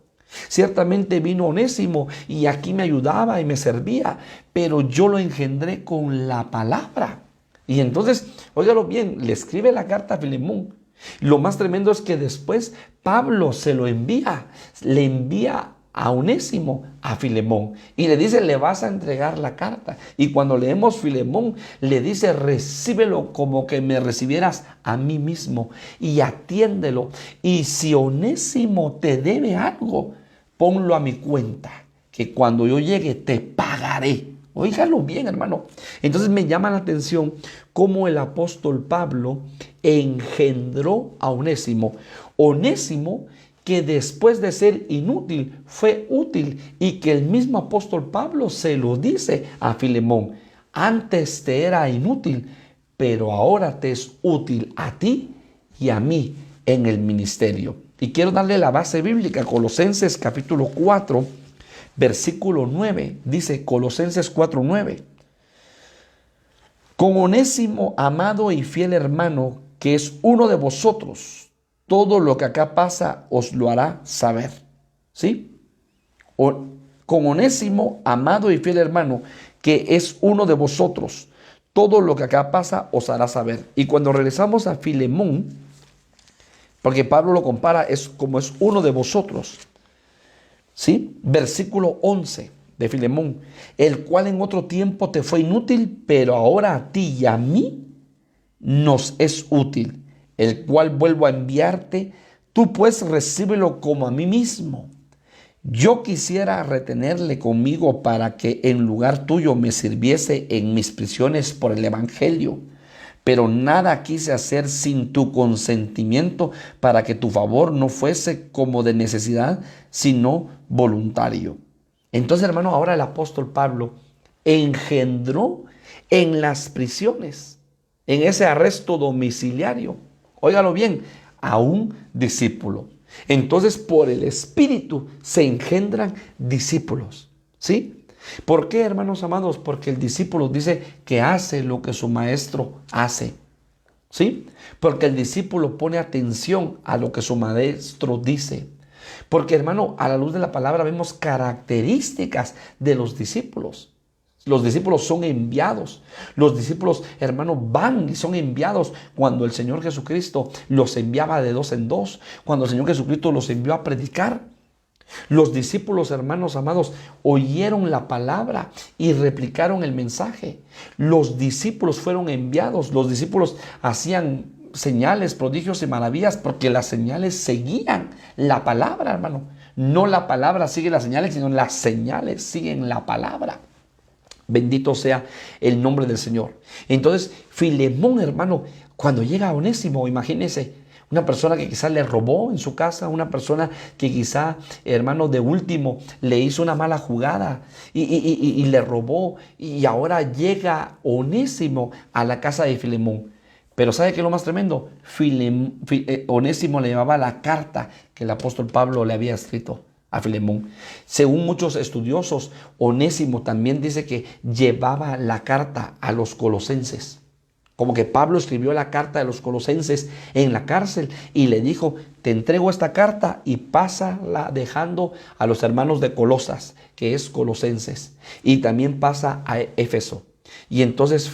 Ciertamente vino Onésimo y aquí me ayudaba y me servía, pero yo lo engendré con la palabra. Y entonces, óigalo bien, le escribe la carta a Filemón. Lo más tremendo es que después Pablo se lo envía, le envía a Onésimo a Filemón, y le dice: le vas a entregar la carta. Y cuando leemos Filemón, le dice: recíbelo como que me recibieras a mí mismo, y atiéndelo. Y si Onésimo te debe algo, ponlo a mi cuenta, que cuando yo llegue te pagaré. Óigalo bien, hermano. Entonces me llama la atención cómo el apóstol Pablo engendró a Onésimo. Onésimo, que después de ser inútil, fue útil, y que el mismo apóstol Pablo se lo dice a Filemón: antes te era inútil, pero ahora te es útil a ti y a mí en el ministerio. Y quiero darle la base bíblica. Colosenses capítulo 4, versículo 9, dice Colosenses 4:9: con Onésimo, amado y fiel hermano, que es uno de vosotros, todo lo que acá pasa os lo hará saber. ¿Sí? Con Onésimo, amado y fiel hermano, que es uno de vosotros, todo lo que acá pasa os hará saber. Y cuando regresamos a Filemón, porque Pablo lo compara, es como es uno de vosotros. ¿Sí? Versículo 11 de Filemón: el cual en otro tiempo te fue inútil, pero ahora a ti y a mí nos es útil, el cual vuelvo a enviarte, tú pues recíbelo como a mí mismo. Yo quisiera retenerle conmigo para que en lugar tuyo me sirviese en mis prisiones por el evangelio, pero nada quise hacer sin tu consentimiento, para que tu favor no fuese como de necesidad, sino voluntario. Entonces, hermano, ahora el apóstol Pablo engendró en las prisiones, en ese arresto domiciliario, óigalo bien, a un discípulo. Entonces, por el Espíritu se engendran discípulos. ¿Sí? ¿Por qué, hermanos amados? Porque el discípulo dice que hace lo que su maestro hace. ¿Sí? Porque el discípulo pone atención a lo que su maestro dice. Porque, hermano, a la luz de la palabra vemos características de los discípulos. Los discípulos son enviados. Los discípulos, hermanos, van y son enviados. Cuando el Señor Jesucristo los enviaba de 2 en 2, cuando el Señor Jesucristo los envió a predicar, Los discípulos, hermanos amados, oyeron la palabra y replicaron el mensaje. Los discípulos fueron enviados. Los discípulos hacían señales, prodigios y maravillas porque las señales seguían la palabra, hermano. No la palabra sigue las señales, sino las señales siguen la palabra. Bendito sea el nombre del Señor. Entonces, Filemón, hermano, cuando llega a Onésimo, imagínense, una persona que quizás le robó en su casa, una persona que quizá, hermano, de último le hizo una mala jugada y le robó, y ahora llega Onésimo a la casa de Filemón. Pero ¿sabe qué es lo más tremendo? Onésimo le llevaba la carta que el apóstol Pablo le había escrito a Filemón. Según muchos estudiosos, Onésimo también dice que llevaba la carta a los colosenses. Como que Pablo escribió la carta de los colosenses en la cárcel y le dijo: te entrego esta carta y pásala dejando a los hermanos de Colosas, que es Colosenses, y también pasa a Éfeso. Y entonces,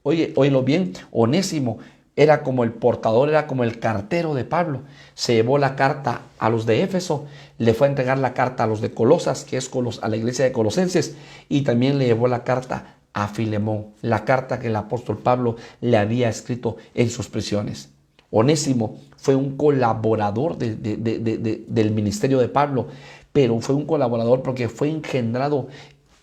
óyelo bien, Onésimo era como el portador, era como el cartero de Pablo. Se llevó la carta a los de Éfeso, le fue a entregar la carta a los de Colosas, que es a la iglesia de Colosenses, y también le llevó la carta a Filemón, la carta que el apóstol Pablo le había escrito en sus prisiones. Onésimo fue un colaborador del ministerio de Pablo, pero fue un colaborador porque fue engendrado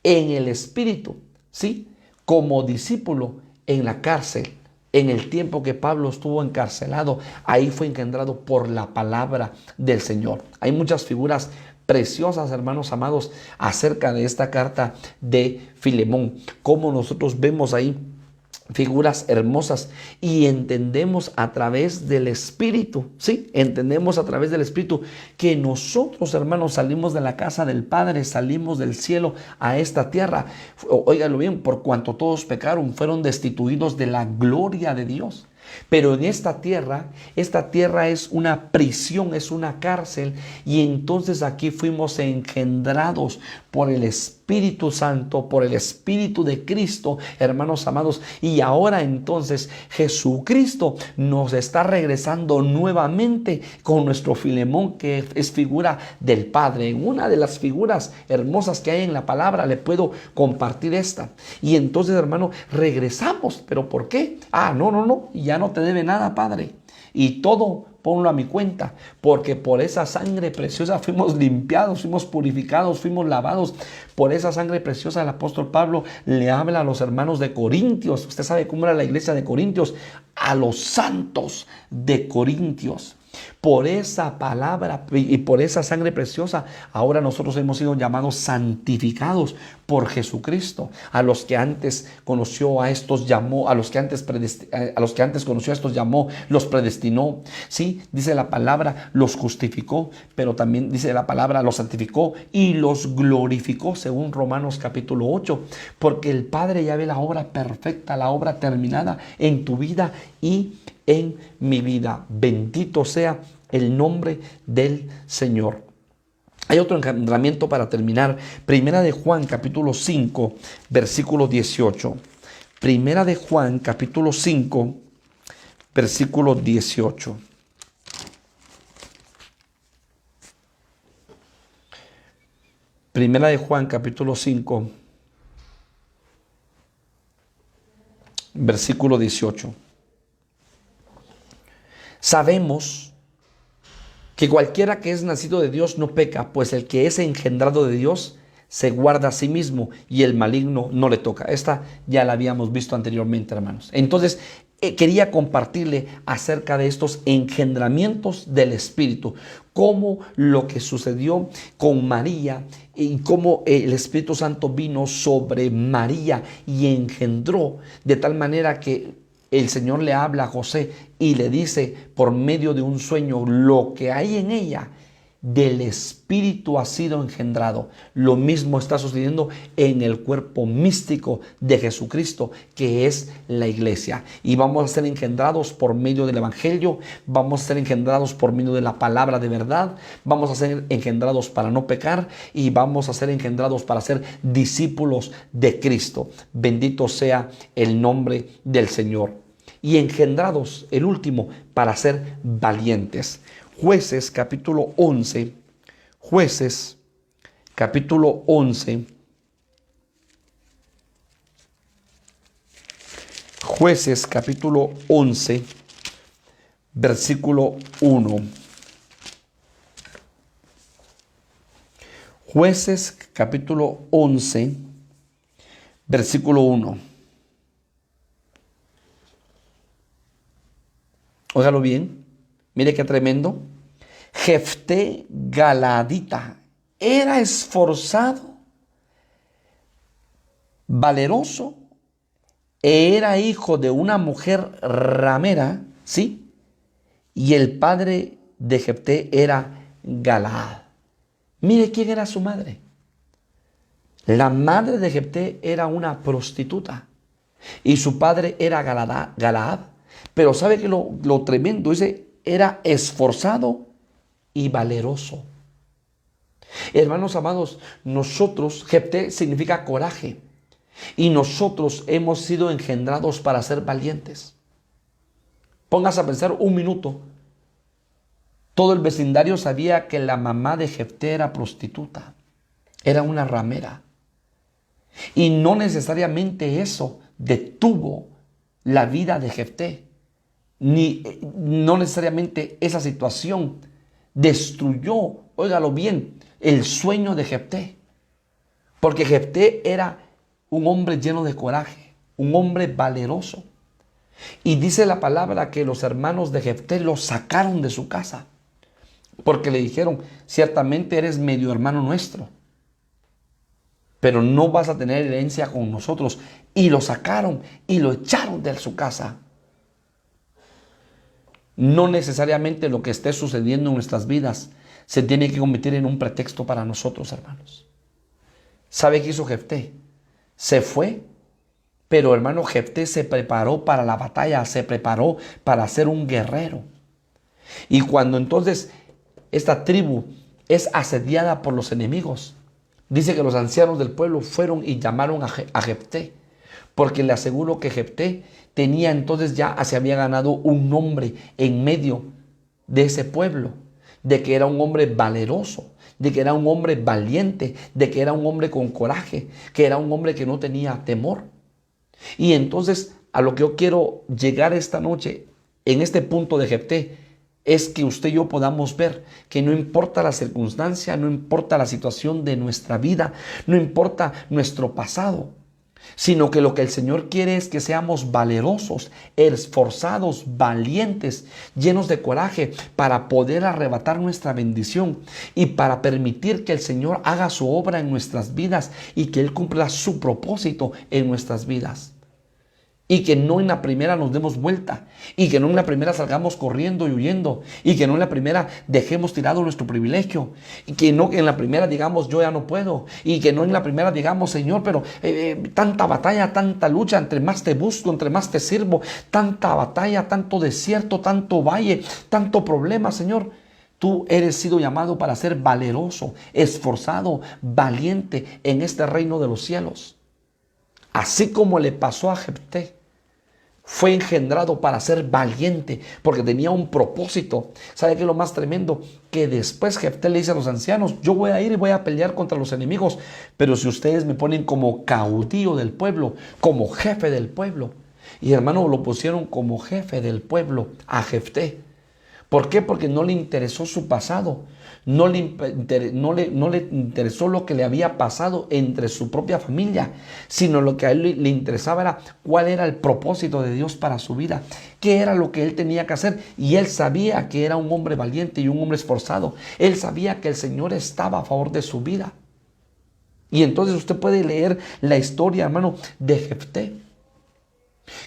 en el Espíritu, ¿sí? Como discípulo en la cárcel. En el tiempo que Pablo estuvo encarcelado, ahí fue engendrado por la palabra del Señor. Hay muchas figuras preciosas, hermanos amados, acerca de esta carta de Filemón. Como nosotros vemos ahí figuras hermosas y entendemos a través del Espíritu, ¿sí? Entendemos a través del Espíritu que nosotros, hermanos, salimos de la casa del Padre, salimos del cielo a esta tierra. Óigalo bien, por cuanto todos pecaron, fueron destituidos de la gloria de Dios. Pero en esta tierra es una prisión, es una cárcel, y entonces aquí fuimos engendrados por el Espíritu Santo, por el Espíritu de Cristo, hermanos amados, y ahora entonces Jesucristo nos está regresando nuevamente con nuestro Filemón, que es figura del Padre. En una de las figuras hermosas que hay en la palabra le puedo compartir esta. Y entonces, hermano, regresamos. ¿Pero por qué? No, ya no te debe nada, Padre. Y todo ponlo a mi cuenta, porque por esa sangre preciosa fuimos limpiados, fuimos purificados, fuimos lavados. Por esa sangre preciosa el apóstol Pablo le habla a los hermanos de Corintios. Usted sabe cómo era la iglesia de Corintios, a los santos de Corintios. Por esa palabra y por esa sangre preciosa, ahora nosotros hemos sido llamados santificados por Jesucristo. A los que antes conoció, a estos llamó; a los que antes conoció, a estos llamó; los predestinó. Sí, dice la palabra, los justificó, pero también dice la palabra, los santificó y los glorificó, según Romanos capítulo 8. Porque el Padre ya ve la obra perfecta, la obra terminada en tu vida y en mi vida. Bendito sea el nombre del Señor. Hay otro engendramiento para terminar. Primera de Juan capítulo 5 versículo 18. Primera de Juan capítulo 5 versículo 18. Primera de Juan capítulo 5 versículo 18. Sabemos que cualquiera que es nacido de Dios no peca, pues el que es engendrado de Dios se guarda a sí mismo y el maligno no le toca. Esta ya la habíamos visto anteriormente, hermanos. Entonces, quería compartirle acerca de estos engendramientos del Espíritu, cómo lo que sucedió con María y cómo el Espíritu Santo vino sobre María y engendró de tal manera que el Señor le habla a José y le dice por medio de un sueño: lo que hay en ella del Espíritu ha sido engendrado. Lo mismo está sucediendo en el cuerpo místico de Jesucristo, que es la iglesia. Y vamos a ser engendrados por medio del Evangelio, vamos a ser engendrados por medio de la palabra de verdad, vamos a ser engendrados para no pecar y vamos a ser engendrados para ser discípulos de Cristo. Bendito sea el nombre del Señor. Y engendrados, el último, para ser valientes. Jueces capítulo 11, Jueces, capítulo 11. Jueces, capítulo 11, versículo 1. Jueces, capítulo 11, versículo 1. Óigalo bien, mire qué tremendo. Jefté Galaadita era esforzado, valeroso, era hijo de una mujer ramera, ¿sí? Y el padre de Jefté era Galaad. Mire quién era su madre. La madre de Jefté era una prostituta y su padre era Galaad. Pero ¿sabe que lo tremendo? Dice, era esforzado y valeroso. Hermanos amados, nosotros, Jefté significa coraje, y nosotros hemos sido engendrados para ser valientes. Póngase a pensar un minuto. Todo el vecindario sabía que la mamá de Jefté era prostituta, era una ramera. Y no necesariamente eso detuvo la vida de Jefté, no necesariamente esa situación destruyó, óigalo bien, el sueño de Jefté. Porque Jefté era un hombre lleno de coraje, un hombre valeroso. Y dice la palabra que los hermanos de Jefté lo sacaron de su casa, porque le dijeron, ciertamente eres medio hermano nuestro, pero no vas a tener herencia con nosotros. Y lo sacaron y lo echaron de su casa. No necesariamente lo que esté sucediendo en nuestras vidas se tiene que convertir en un pretexto para nosotros, hermanos. ¿Sabe qué hizo Jefté? Se fue, pero hermano, Jefté se preparó para la batalla, se preparó para ser un guerrero. Y cuando entonces esta tribu es asediada por los enemigos, dice que los ancianos del pueblo fueron y llamaron a Jefté, porque le aseguro que Jefté tenía entonces ya, se había ganado un nombre en medio de ese pueblo, de que era un hombre valeroso, de que era un hombre valiente, de que era un hombre con coraje, que era un hombre que no tenía temor. Y entonces a lo que yo quiero llegar esta noche en este punto de Jefté es que usted y yo podamos ver que no importa la circunstancia, no importa la situación de nuestra vida, no importa nuestro pasado, sino que lo que el Señor quiere es que seamos valerosos, esforzados, valientes, llenos de coraje para poder arrebatar nuestra bendición y para permitir que el Señor haga su obra en nuestras vidas y que Él cumpla su propósito en nuestras vidas. Y que no en la primera nos demos vuelta, y que no en la primera salgamos corriendo y huyendo, y que no en la primera dejemos tirado nuestro privilegio, y que no en la primera digamos yo ya no puedo, y que no en la primera digamos Señor, pero tanta batalla, tanta lucha, entre más te busco, entre más te sirvo, tanta batalla, tanto desierto, tanto valle, tanto problema, Señor. Tú eres sido llamado para ser valeroso, esforzado, valiente en este reino de los cielos. Así como le pasó a Jefté, fue engendrado para ser valiente porque tenía un propósito. ¿Sabe qué es lo más tremendo? Que después Jefté le dice a los ancianos, yo voy a ir y voy a pelear contra los enemigos, pero si ustedes me ponen como caudillo del pueblo, como jefe del pueblo. Y hermano, lo pusieron como jefe del pueblo a Jefté. ¿Por qué? Porque no le interesó su pasado, no le interesó lo que le había pasado entre su propia familia, sino lo que a él le interesaba era cuál era el propósito de Dios para su vida, qué era lo que él tenía que hacer. Y él sabía que era un hombre valiente y un hombre esforzado. Él sabía que el Señor estaba a favor de su vida. Y entonces usted puede leer la historia, hermano, de Jefté.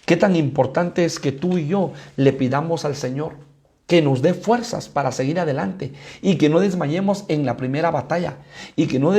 Qué tan importante es que tú y yo le pidamos al Señor que nos dé fuerzas para seguir adelante y que no desmayemos en la primera batalla y que no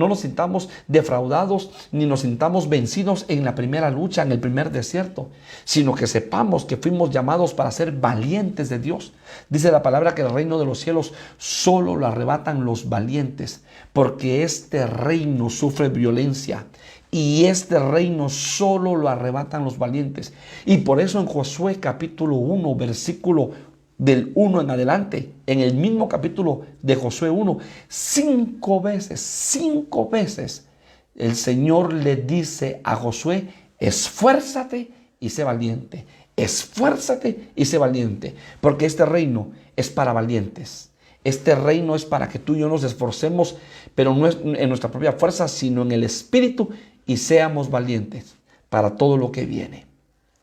nos sintamos defraudados ni nos sintamos vencidos en la primera lucha, en el primer desierto, sino que sepamos que fuimos llamados para ser valientes de Dios. Dice la palabra que el reino de los cielos solo lo arrebatan los valientes, porque este reino sufre violencia y este reino solo lo arrebatan los valientes. Y por eso en Josué capítulo 1 versículo del 1 en adelante, en el mismo capítulo de Josué 1, 5 veces, el Señor le dice a Josué: esfuérzate y sé valiente. Esfuérzate y sé valiente, porque este reino es para valientes. Este reino es para que tú y yo nos esforcemos, pero no es en nuestra propia fuerza, sino en el Espíritu, y seamos valientes para todo lo que viene.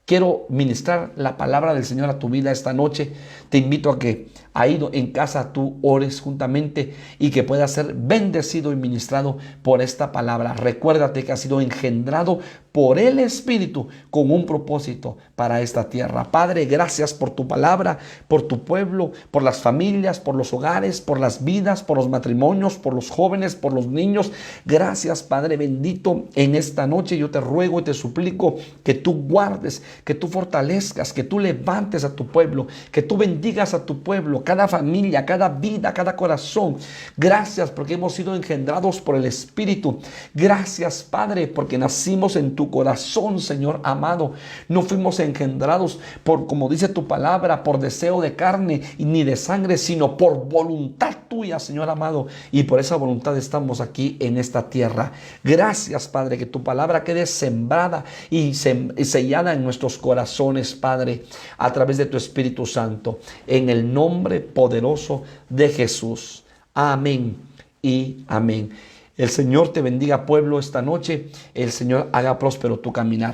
Quiero ministrar la palabra del Señor a tu vida esta noche. Te invito a que ahí en casa tú ores juntamente y que puedas ser bendecido y ministrado por esta palabra. Recuérdate que has sido engendrado por el Espíritu con un propósito para esta tierra. Padre, gracias por tu palabra, por tu pueblo, por las familias, por los hogares, por las vidas, por los matrimonios, por los jóvenes, por los niños. Gracias, Padre bendito. En esta noche yo te ruego y te suplico que tú guardes, que tú fortalezcas, que tú levantes a tu pueblo, que tú bendigas a tu pueblo, cada familia, cada vida, cada corazón. Gracias porque hemos sido engendrados por el Espíritu. Gracias, Padre, porque nacimos en tu corazón, Señor amado. No fuimos engendrados por, como dice tu palabra, por deseo de carne ni de sangre, sino por voluntad tuya, Señor amado. Y por esa voluntad estamos aquí en esta tierra. Gracias, Padre, que tu palabra quede sembrada y sellada en nuestros corazones, Padre, a través de tu Espíritu Santo, en el nombre poderoso de Jesús. Amén y amén. El Señor te bendiga, pueblo, esta noche. El Señor haga próspero tu caminar.